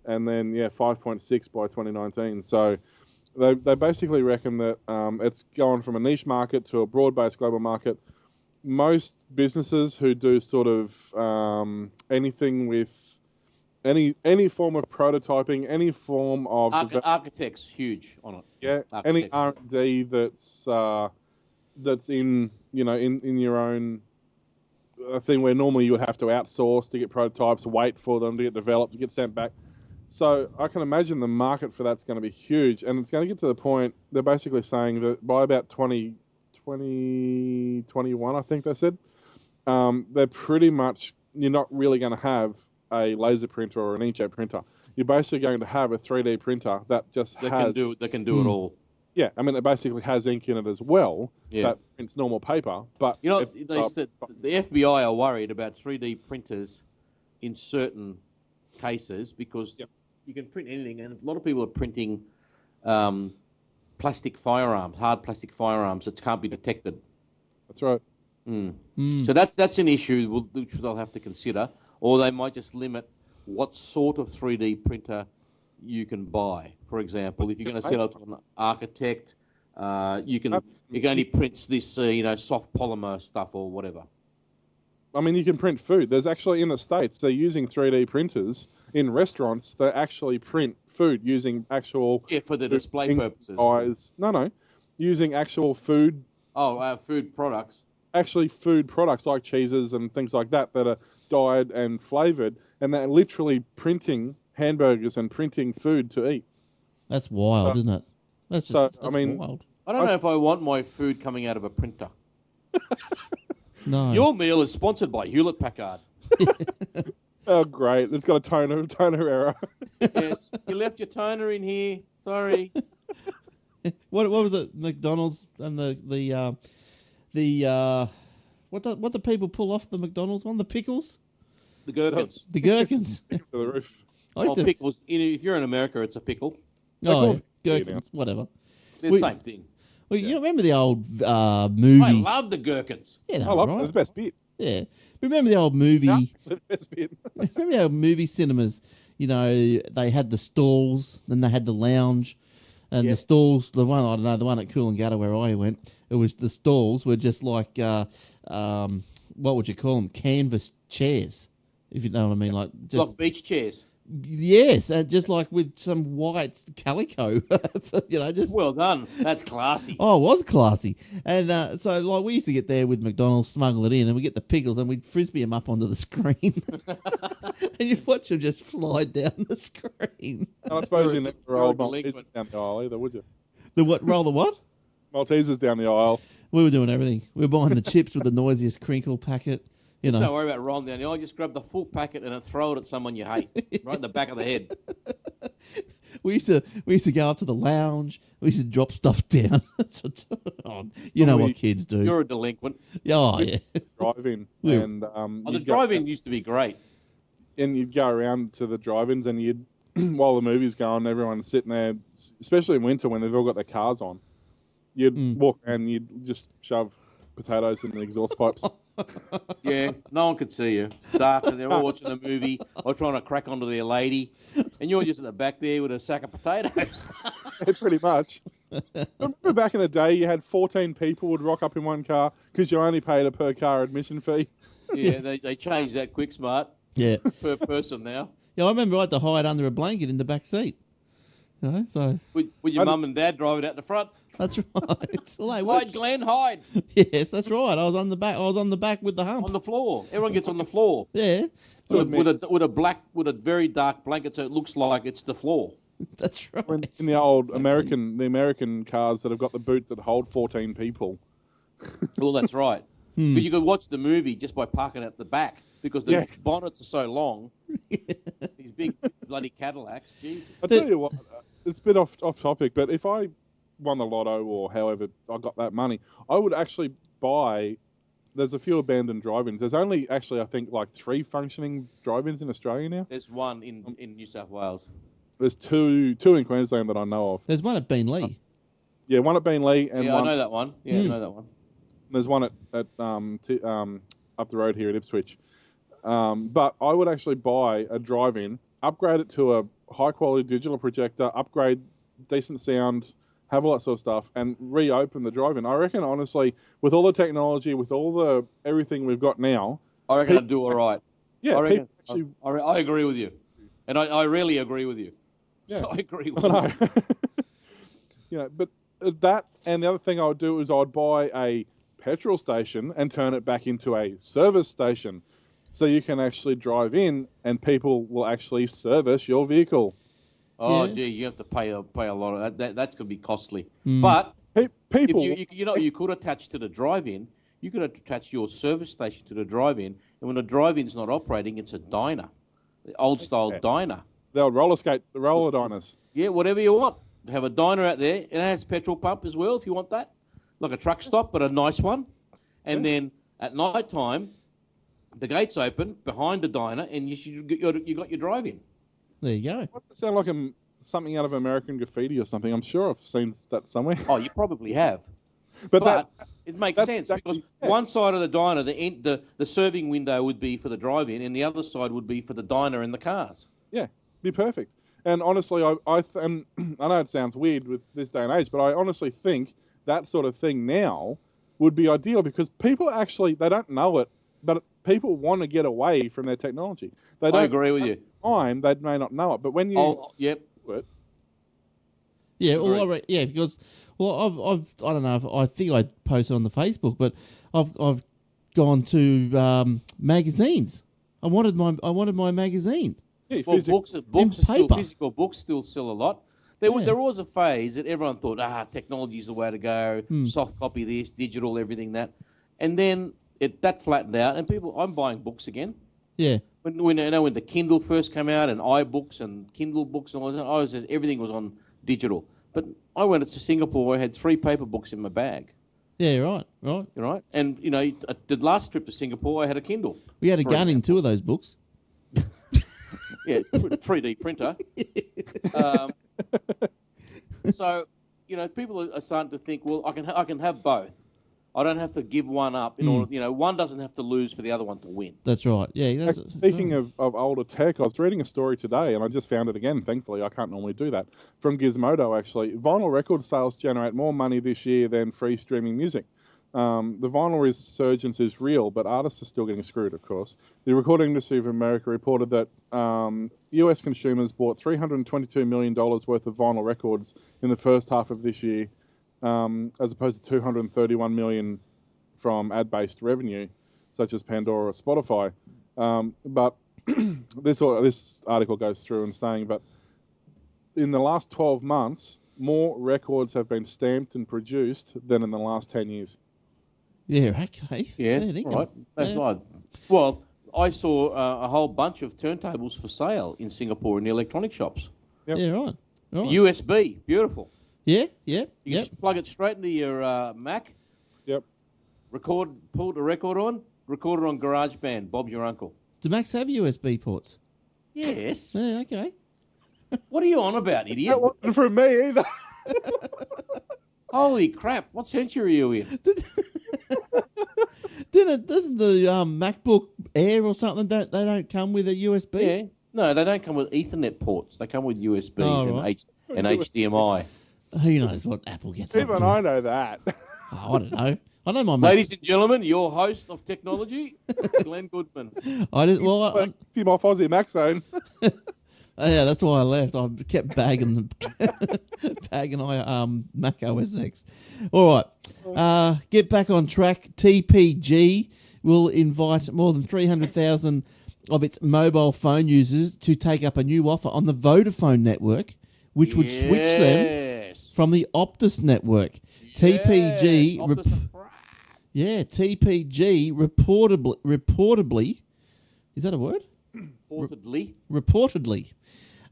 and then 5.6 by 2019. So they basically reckon that it's going from a niche market to a broad-based global market. Most businesses who do sort of anything with any form of prototyping, any form of architects huge on it. Yeah, architects. Any R&D that's in your own thing where normally you would have to outsource to get prototypes, wait for them to get developed, to get sent back. So I can imagine the market for that's going to be huge, and it's going to get to the point they're basically saying that by about 2021, I think they said, they're pretty much, you're not really going to have a laser printer or an inkjet printer. You're basically going to have a 3D printer that can do it all. Yeah, I mean, it basically has ink in it as well. Yeah. That prints normal paper, but the FBI are worried about 3D printers in certain cases because you can print anything, and a lot of people are printing plastic firearms, hard plastic firearms that can't be detected. That's right. So that's an issue which they'll have to consider, or they might just limit what sort of 3D printer you can buy. For example, if you're going to sell it to an architect, you can only print this soft polymer stuff or whatever. I mean, you can print food. There's actually in the States they're using 3D printers in restaurants that actually print food using actual for the display purposes. Using actual food. Food products. Actually, food products like cheeses and things like that are dyed and flavored, and they're literally printing hamburgers and printing food to eat. That's wild, isn't it? That's wild. I don't know if I want my food coming out of a printer. No. Your meal is sponsored by Hewlett Packard. Oh, great! It's got a toner error. Yes, you left your toner in here. Sorry. What was it? McDonald's and the what do people pull off the McDonald's one? The pickles. The gherkins. The gherkins. To the roof. Pickles. If you're in America, it's a pickle. Oh, gherkins. Whatever. They're the same thing. Well, you remember the old movie? I love the gherkins. Yeah, I love it. It's the best bit. Yeah. Remember the old movie? No, it's the best bit. Remember the old movie cinemas? They had the stalls, then they had the lounge, and the stalls. The one at Coolangatta where I went, it was the stalls were just like what would you call them? Canvas chairs, if you know what I mean, like beach chairs. Yes, and just like with some white calico, just well done. That's classy. Oh, it was classy, and so like we used to get there with McDonald's, smuggle it in, and we get the pickles, and we'd frisbee them up onto the screen, and you'd watch them just fly down the screen. And I suppose you never rolled Maltesers down the aisle either, would you? Roll the what? Maltesers down the aisle. We were doing everything. We were buying the chips with the noisiest crinkle packet. Don't worry about rolling down the aisle. Just grab the full packet and throw it at someone you hate, right in the back of the head. We used to go up to the lounge. We used to drop stuff down. What kids do. You're a delinquent. Oh, yeah. Drive-in. And the drive-in used to be great. And you'd go around to the drive-ins and you'd, while the movie's going, everyone's sitting there, especially in winter when they've all got their cars on. You'd walk and you'd just shove potatoes in the exhaust pipes. Yeah, no one could see you. Dark, and they're all watching a movie or trying to crack onto their lady, and you're just at the back there with a sack of potatoes. Yeah, pretty much. Remember back in the day, you had 14 people would rock up in one car because you only paid a per car admission fee. Yeah, they changed that quick smart. Yeah, per person now. Yeah, I remember I had to hide under a blanket in the back seat. So with your mum and dad driving out the front. That's right. Hide, Glenn, hide. Yes, that's right. I was on the back. I was on the back with the hump. On the floor. Everyone gets on the floor. Yeah. With a very dark blanket, so it looks like it's the floor. That's right. In the old American cars that have got the boots that hold 14 people. Well, that's right. But you could watch the movie just by parking at the back because the bonnets are so long. These big bloody Cadillacs. Jesus. I tell you what, it's a bit off topic, but if I won the lotto or however I got that money, I would actually buy. There's a few abandoned drive-ins. There's only actually, I think, like 3 functioning drive-ins in Australia now. There's one in New South Wales. There's two in Queensland that I know of. There's one at Beenleigh. Yeah, one at Beenleigh and I one. know that one. Yeah, I know that one. There's one at up the road here at Ipswich. But I would actually buy a drive-in, upgrade it to a high-quality digital projector, upgrade decent sound, have all that sort of stuff, and reopen the drive-in. I reckon, honestly, with all the technology, with all the everything we've got now, I reckon I'd do all right. Yeah, I reckon. I agree with you, and I really agree with you. Yeah. So I agree with you. You know, but that and the other thing I would do is I'd buy a petrol station and turn it back into a service station, so you can actually drive in and people will actually service your vehicle. Oh, gee, you have to pay a lot of that. That's going to be costly. But people, if you could attach to the drive-in. You could attach your service station to the drive-in, and when the drive-in's not operating, it's a diner, the old-style diner. The old roller diners. Yeah, whatever you want. Have a diner out there, and it has a petrol pump as well if you want that, like a truck stop, but a nice one. And then at night time, the gates open behind the diner, and you got your drive-in. There you go. Does that sound like something out of American Graffiti or something? I'm sure I've seen that somewhere. Oh, you probably have. But it makes sense because one side of the diner, the serving window would be for the drive-in, and the other side would be for the diner and the cars. Yeah, be perfect. And honestly, I know it sounds weird with this day and age, but I honestly think that sort of thing now would be ideal because people actually, they don't know it, but people want to get away from their technology. They don't, I agree with you. Time, they may not know it, but when you do it, yeah, well, because I don't know if I think I posted on the Facebook, but I've gone to magazines. I wanted my magazine. Yeah, well, physical books still sell a lot. There was a phase that everyone thought, technology is the way to go. Soft copy this, digital, everything that, and then that flattened out, and I'm buying books again. Yeah. When the Kindle first came out and iBooks and Kindle books and all that, everything was on digital. But I went to Singapore. I had 3 paper books in my bag. Yeah, right. Right, and the last trip to Singapore, I had a Kindle. We had a gun in 2 of those books. Yeah, 3D printer. So people are starting to think, well, I can have both. I don't have to give one up in order. One doesn't have to lose for the other one to win. That's right. Yeah. Speaking of older tech, I was reading a story today, and I just found it again. Thankfully, I can't normally do that. From Gizmodo, actually, vinyl record sales generate more money this year than free streaming music. The vinyl resurgence is real, but artists are still getting screwed, of course. The Recording Industry of America reported that US consumers bought $322 million worth of vinyl records in the first half of this year, as opposed to $231 million from ad-based revenue, such as Pandora or Spotify. But this article goes through and saying, but in the last 12 months, more records have been stamped and produced than in the last 10 years. Yeah, okay. Yeah, right. That's right. Well, I saw a whole bunch of turntables for sale in Singapore in the electronic shops. Yep. Yeah, right. USB, beautiful. Yeah. You just plug it straight into your Mac. Yep. Pull the record on, record it on GarageBand. Bob's your uncle. Do Macs have USB ports? Yes. Yeah, okay. What are you on about, idiot? That wasn't from me either. Holy crap! What century are you in? Doesn't the MacBook Air or something don't come with a USB? Yeah. No, they don't come with Ethernet ports. They come with USBs and HDMI. Who knows what Apple gets? Even I know that. I don't know. I know my Ladies and gentlemen, your host of technology, Glenn Goodman. I did well. Keep off Aussie Mac Zone. Yeah, that's why I left. I kept bagging Mac OS X. All right, get back on track. TPG will invite more than 300,000 of its mobile phone users to take up a new offer on the Vodafone network, which would switch them from the Optus network. TPG, TPG reportedly, is that a word? Reportedly,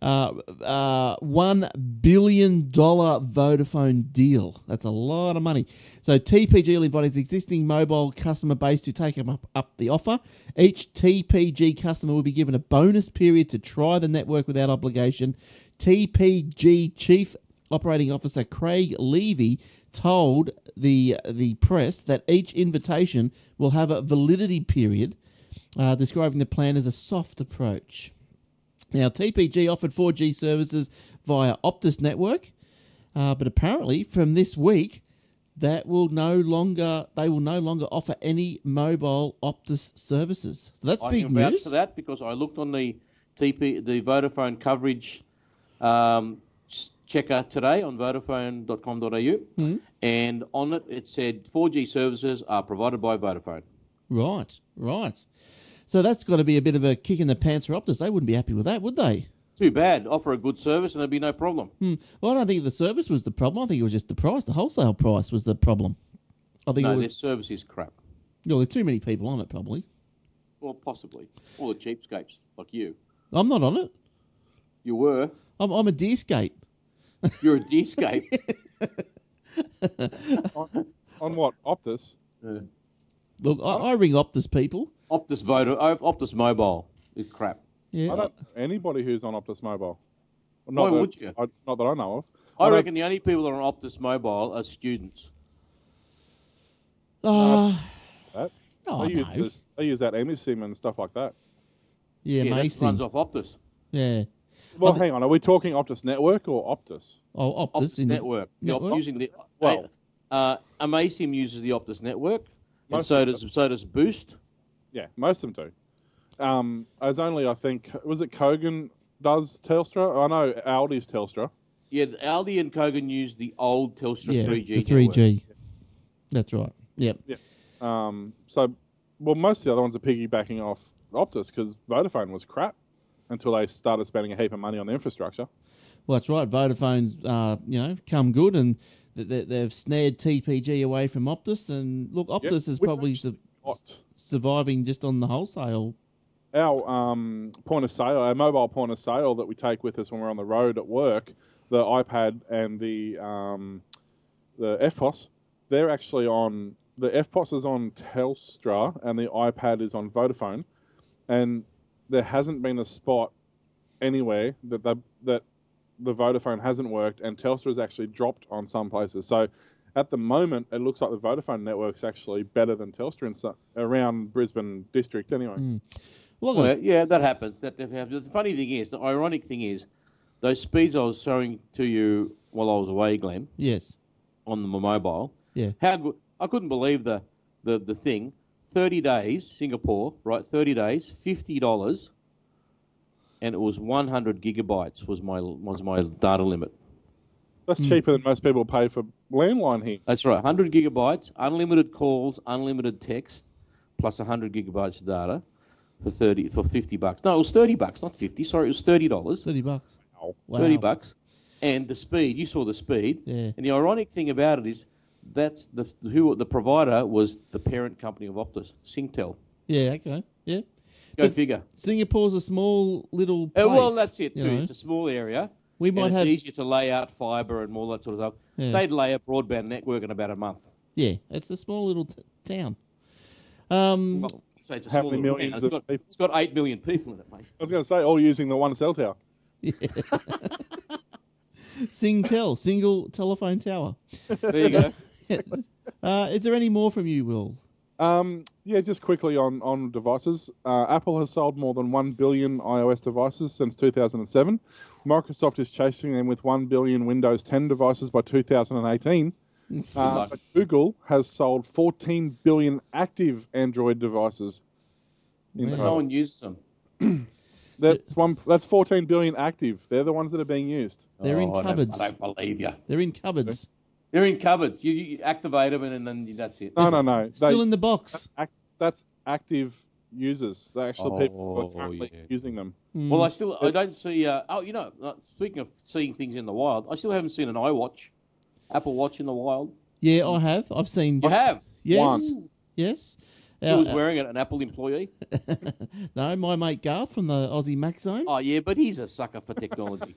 $1 billion Vodafone deal. That's a lot of money. So TPG will invite its existing mobile customer base to take up the offer. Each TPG customer will be given a bonus period to try the network without obligation. TPG Chief Operating Officer Craig Levy told the press that each invitation will have a validity period, describing the plan as a soft approach. Now, TPG offered 4G services via Optus network, but apparently from this week, they will no longer offer any mobile Optus services. So that's big news. I can vouch for that because I looked on the Vodafone coverage checker today on vodafone.com.au, and on it said 4G services are provided by Vodafone. Right. So that's got to be a bit of a kick in the pants for Optus. They wouldn't be happy with that, would they? Too bad. Offer a good service and there'd be no problem. Well, I don't think the service was the problem. I think it was just the price. The wholesale price was the problem. Their service is crap. No, there's too many people on it, probably. Well, possibly. All the cheapskates, like you. I'm not on it. You were. I'm a deerscape. You're a deerscape. on what? Optus? Look, I ring Optus people. Optus Mobile is crap. Yeah. I don't know anybody who's on Optus Mobile. Why would you? Not that I know of. I reckon the only people that are on Optus Mobile are students. No. They use that eSIM and stuff like that. Yeah, that runs off Optus. Yeah. Well, hang on. Are we talking Optus Network or Optus? Oh, Optus Network. Using the eSIM uses the Optus Network, and so does Boost. Yeah, most of them do. As only I think was it Kogan does Telstra? I know Aldi's Telstra. Yeah, Aldi and Kogan use the old Telstra 3G. The 3G. That's right. Yep. Yeah. Most of the other ones are piggybacking off Optus because Vodafone was crap until they started spending a heap of money on the infrastructure. Well, that's right. Vodafone's, come good, and they've snared TPG away from Optus. And look, Optus is probably surviving just on the wholesale. Our point of sale, our mobile point of sale that we take with us when we're on the road at work, the iPad and the FPOS, they're actually on. The FPOS is on Telstra and the iPad is on Vodafone, and there hasn't been a spot anywhere that the Vodafone hasn't worked, and Telstra has actually dropped on some places. So at the moment, it looks like the Vodafone network's actually better than Telstra around Brisbane district anyway. Well, yeah, that happens. That happens. The funny thing is, the ironic thing is, those speeds I was showing to you while I was away, Glenn. Yes. On the mobile. Yeah. How good! I couldn't believe the thing. 30 days, Singapore, right? 30 days, $50, and it was 100 gigabytes was my data limit. That's cheaper than most people pay for landline here. That's right, 100 gigabytes, unlimited calls, unlimited text, plus 100 gigabytes of data for $50. No, it was $30, not 50. Sorry, it was $30. $30. Wow. $30, and the speed. You saw the speed. Yeah. And the ironic thing about it is, that's the provider was the parent company of Optus, Singtel. Yeah, okay. Yeah. Go figure. Singapore's a small little place. Well, that's it too. It's a small area. It's easier to lay out fibre and all that sort of stuff. Yeah. They'd lay a broadband network in about a month. Yeah, it's a small little town. So it's a small little town. It's got 8 million people in it, mate. I was going to say, all using the one cell tower. Yeah. Singtel, single telephone tower. There you go. Is there any more from you, Will? Just quickly on devices. Apple has sold more than 1 billion iOS devices since 2007. Microsoft is chasing them with 1 billion Windows 10 devices by 2018. But Google has sold 14 billion active Android devices. No one uses them. That's 14 billion active. They're the ones that are being used. They're in cupboards. I don't believe you. They're in cupboards. They're in cupboards. You activate them and then that's it. No. Still in the box. That's active users. They're actually people who are currently using them. Well, I don't see. Speaking of seeing things in the wild, I still haven't seen an iWatch, Apple Watch in the wild. Yeah, I have. I've seen. You have? Yes. One. Yes. Who was wearing it? An Apple employee? No, my mate Garth from the Aussie Mac Zone. Oh yeah, but he's a sucker for technology.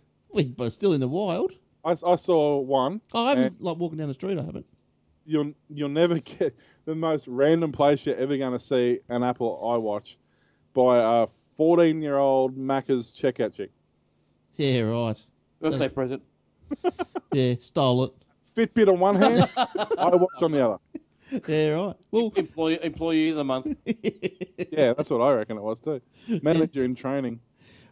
But still in the wild. I saw one. I haven't walking down the street. I haven't. You'll never get the most random place you're ever going to see an Apple iWatch by a 14-year-old Macca's checkout chick. Yeah, right. Birthday present. Yeah, stole it. Fitbit on one hand, iWatch on the other. Yeah, right. Well, employee of the month. Yeah, that's what I reckon it was too. Manager in training.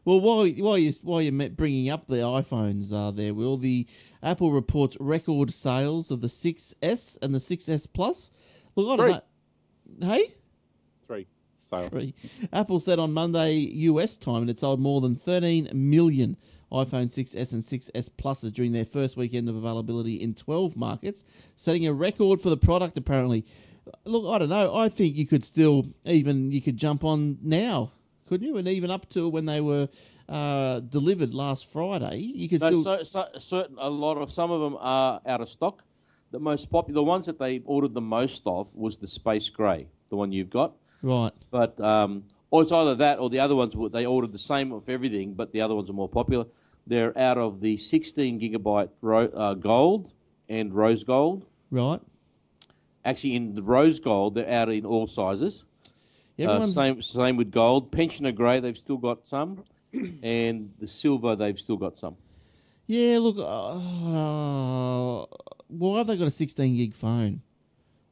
Well, while you're bringing up the iPhones, there, Will, the Apple reports record sales of the 6S and the 6S Plus. Look, I don't know. Hey? 3 sales. 3. Apple said on Monday US time it sold more than 13 million iPhone 6S and 6S Pluses during their first weekend of availability in 12 markets, setting a record for the product apparently. Look, I don't know. I think you could jump on now, couldn't you? And even up to when they were delivered last Friday, you could some of them are out of stock. The most popular, the ones that they ordered the most of was the Space Grey, the one you've got. Right. But or it's either that or the other ones, they ordered the same of everything, but the other ones are more popular. They're out of the 16 gigabyte gold and rose gold. Right. Actually, in the rose gold, they're out in all sizes. Same with gold. Pensioner grey, they've still got some. And the silver, they've still got some. Yeah, look, why have they got a 16 gig phone?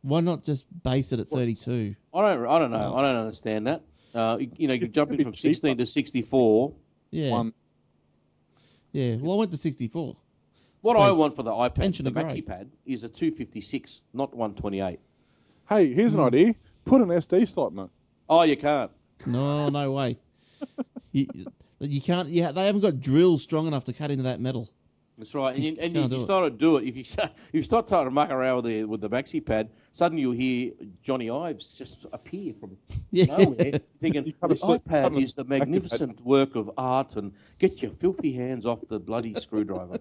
Why not just base it at 32? I don't know. I don't understand that. You're jumping from 16 to 64. Yeah. Yeah, well, I went to 64. What I want for the iPad, the Maxi Pad, is a 256, not 128. Hey, here's an idea. Put an SD slot in it. Oh, you can't. No way. You can't. Yeah, they haven't got drills strong enough to cut into that metal. That's right. And you start to do it. If you start trying to muck around with the Maxi Pad, suddenly you'll hear Johnny Ives just appear from nowhere, thinking the iPad is the magnificent work of art, and get your filthy hands off the bloody screwdriver.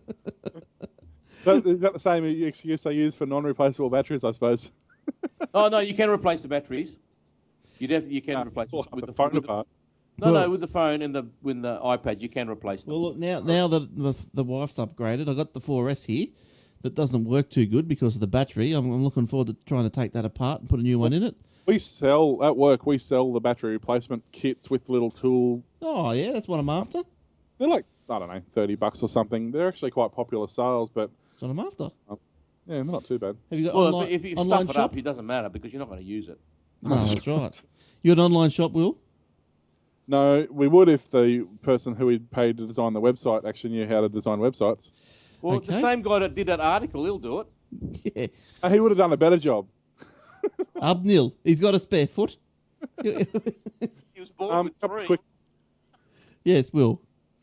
Is that the same excuse they use for non-replaceable batteries, I suppose? Oh no, you can replace the batteries. You can replace them with the phone apart. No, with the phone and with the iPad, you can replace them. Well, look, now that the wife's upgraded, I got the 4S here that doesn't work too good because of the battery. I'm looking forward to trying to take that apart and put a new one in it. We sell the battery replacement kits with little tool. Oh, yeah, that's what I'm after. They're like, I don't know, $30 or something. They're actually quite popular sales, but... That's what I'm after. Yeah, they're not too bad. Have you got if you stuff it up, it doesn't matter because you're not going to use it. No, that's right. You got an online shop, Will? No, we would if the person who we paid to design the website actually knew how to design websites. Well, the same guy that did that article, he'll do Yeah. it. He would have done a better job. Abnil. He's got a spare foot. He was born with 3. Yes, Will.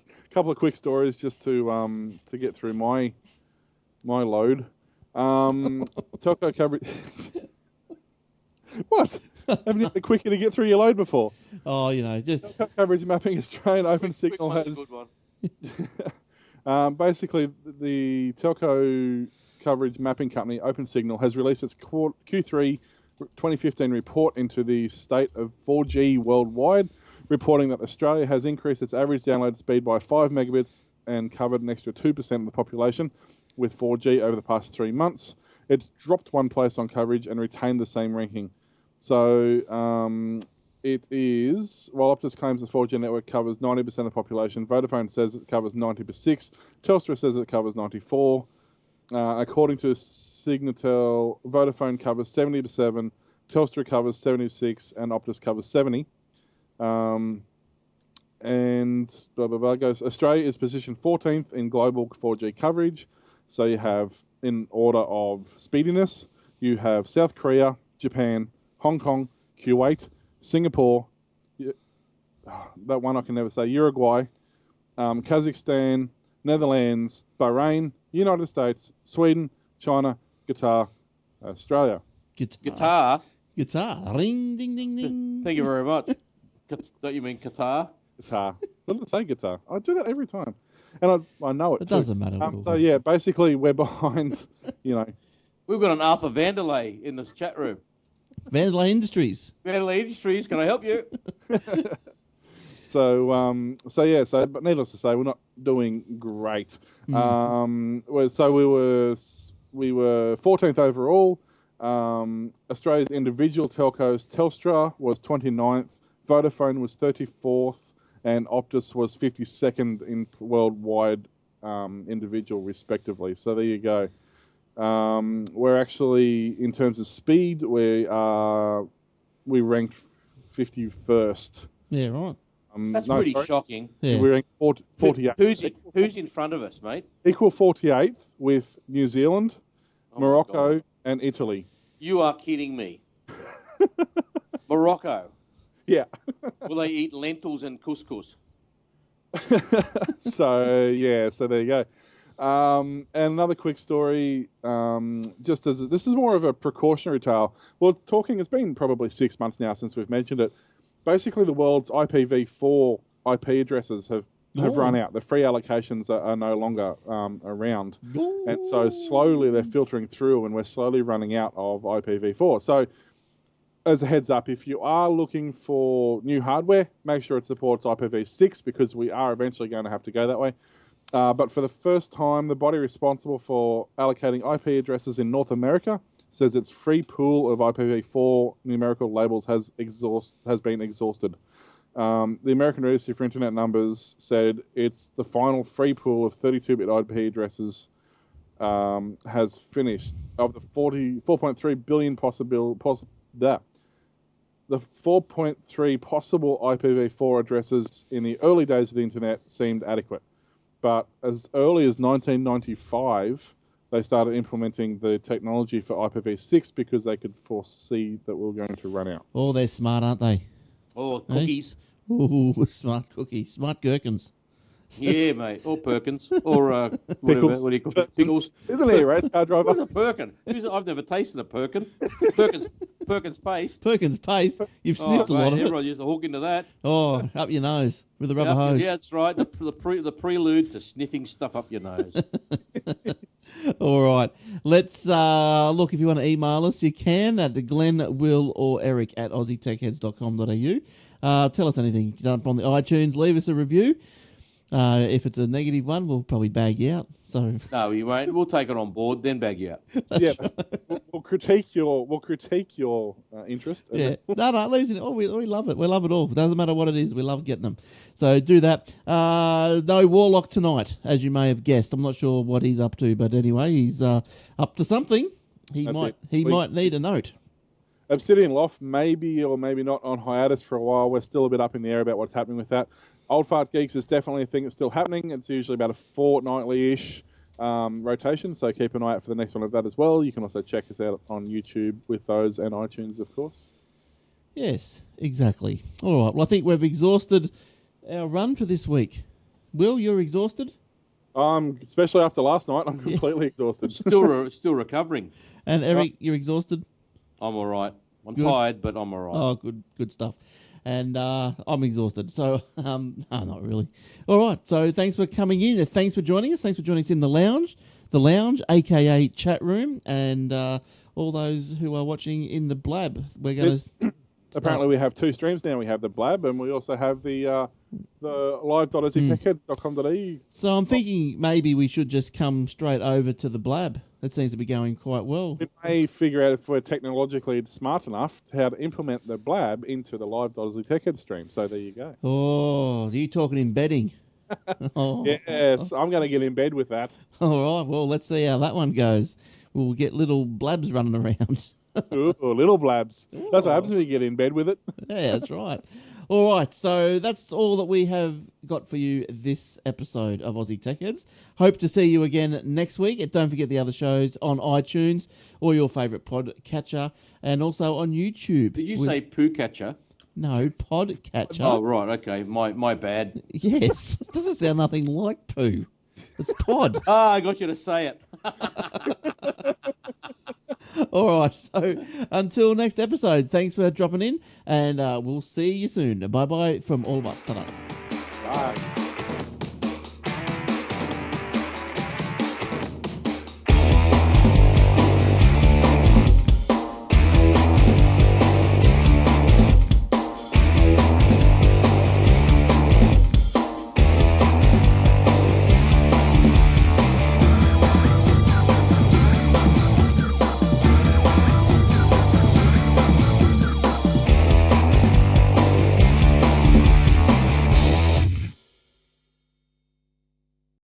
A couple of quick stories just to get through my load. Telco coverage. What? Haven't you been quicker to get through your load before? Oh, just... Telco coverage mapping Australian Open Signal has... a good one. Basically, the telco coverage mapping company, Open Signal, has released its Q3 2015 report into the state of 4G worldwide, reporting that Australia has increased its average download speed by 5 megabits and covered an extra 2% of the population with 4G over the past 3 months. It's dropped one place on coverage and retained the same ranking. So it is, while Optus claims the 4G network covers 90% of the population, Vodafone says it covers 90%, Telstra says it covers 94%. According to Signatel, Vodafone covers 77%, Telstra covers 76%, and Optus covers 70%. And blah, blah, blah goes, Australia is positioned 14th in global 4G coverage. So you have, in order of speediness, you have South Korea, Japan, Hong Kong, Kuwait, Singapore, that one I can never say, Uruguay, Kazakhstan, Netherlands, Bahrain, United States, Sweden, China, Qatar, Australia. Guitar? Ring, ding, ding, ding. Thank you very much. Don't you mean Qatar? Guitar. Doesn't it say guitar? I do that every time. And I know it. It doesn't matter. So, yeah, basically, we're behind, We've got an Arthur Vanderlei in this chat room. Vanderlei Industries. Vanderlei Industries, can I help you? But needless to say, we're not doing great. So we were 14th overall. Australia's individual telcos, Telstra was 29th, Vodafone was 34th, and Optus was 52nd in worldwide individual, respectively. So there you go. We're actually, in terms of speed, we ranked 51st. Yeah, right. That's pretty shocking. Yeah. We ranked 48th. Who's in front of us, mate? Equal 48th with New Zealand, Oh Morocco, and Italy. You are kidding me. Morocco. Yeah. Will they eat lentils and couscous? So there you go. And another quick story, this is more of a precautionary tale. Well, it's been probably 6 months now since we've mentioned it. Basically, the world's IPv4 IP addresses have run out. The free allocations are no longer around. And so slowly they're filtering through and we're slowly running out of IPv4. So as a heads up, if you are looking for new hardware, make sure it supports IPv6 because we are eventually going to have to go that way. But for the first time, the body responsible for allocating IP addresses in North America says its free pool of IPv4 numerical labels has been exhausted. The American Registry for Internet Numbers said it's the final free pool of 32-bit IP addresses has finished. Of the 4.3 billion the 4.3 possible IPv4 addresses in the early days of the internet seemed adequate. But as early as 1995, they started implementing the technology for IPv6 because they could foresee that we were going to run out. Oh, they're smart, aren't they? Oh, cookies. Ooh, smart cookies. Smart gherkins. Yeah, mate. Or Perkins. Or whatever. What do you call it? Pickles. Isn't he, right? Car driver. What's a Perkin? I've never tasted a Perkin. Perkins paste. Perkins paste. You've sniffed a lot of it. Everyone used to hook into that. Oh, up your nose with a rubber hose. Yeah, that's right. The prelude to sniffing stuff up your nose. All right. Let's look. If you want to email us, you can at the Glenn, Will, or Eric at aussietechheads.com.au. Tell us anything. Jump on the iTunes, leave us a review. If it's a negative one, we'll probably bag you out. So no, you won't. We'll take it on board, then bag you out. Yeah, we'll critique your interest. Yeah, no, leaves it. Oh, we love it. We love it all. Doesn't matter what it is. We love getting them. So do that. No Warlock tonight, as you may have guessed. I'm not sure what he's up to, but anyway, he's up to something. He might need a note. Obsidian Loft, maybe or maybe not on hiatus for a while. We're still a bit up in the air about what's happening with that. Old Fart Geeks is definitely a thing that's still happening. It's usually about a fortnightly-ish rotation, so keep an eye out for the next one of that as well. You can also check us out on YouTube with those and iTunes, of course. Yes, exactly. All right, well, I think we've exhausted our run for this week. Will, you're exhausted? Especially after last night, I'm completely exhausted. Still recovering. And Eric, you're exhausted? I'm all right. I'm tired, but I'm all right. Oh, good stuff. And I'm exhausted, so no, not really. All right, so thanks for coming in. Thanks for joining us. Thanks for joining us in the lounge, aka chat room, and all those who are watching in the blab. We're going to. Apparently, we have two streams now. We have the blab, and we also have the live.aussietechheads.com.au. So I'm thinking maybe we should just come straight over to the blab. That seems to be going quite well. We may figure out if we're technologically smart enough how to implement the blab into the live.aussietechheads stream. So there you go. Oh, are you talking embedding? Oh. Yes, I'm going to get in bed with that. All right, well, let's see how that one goes. We'll get little blabs running around. Ooh, little blabs. That's what happens when you get in bed with it. Yeah, that's right. All right, so that's all that we have got for you this episode of Aussie Tech Heads. Hope to see you again next week. And don't forget the other shows on iTunes or your favourite podcatcher, and also on YouTube. Did you say poo catcher? No, podcatcher. Oh, right, okay. My bad. Yes, it doesn't sound nothing like poo. It's pod. I got you to say it. All right. So until next episode, thanks for dropping in, and we'll see you soon. Bye bye from all of us. Ta-da. Bye.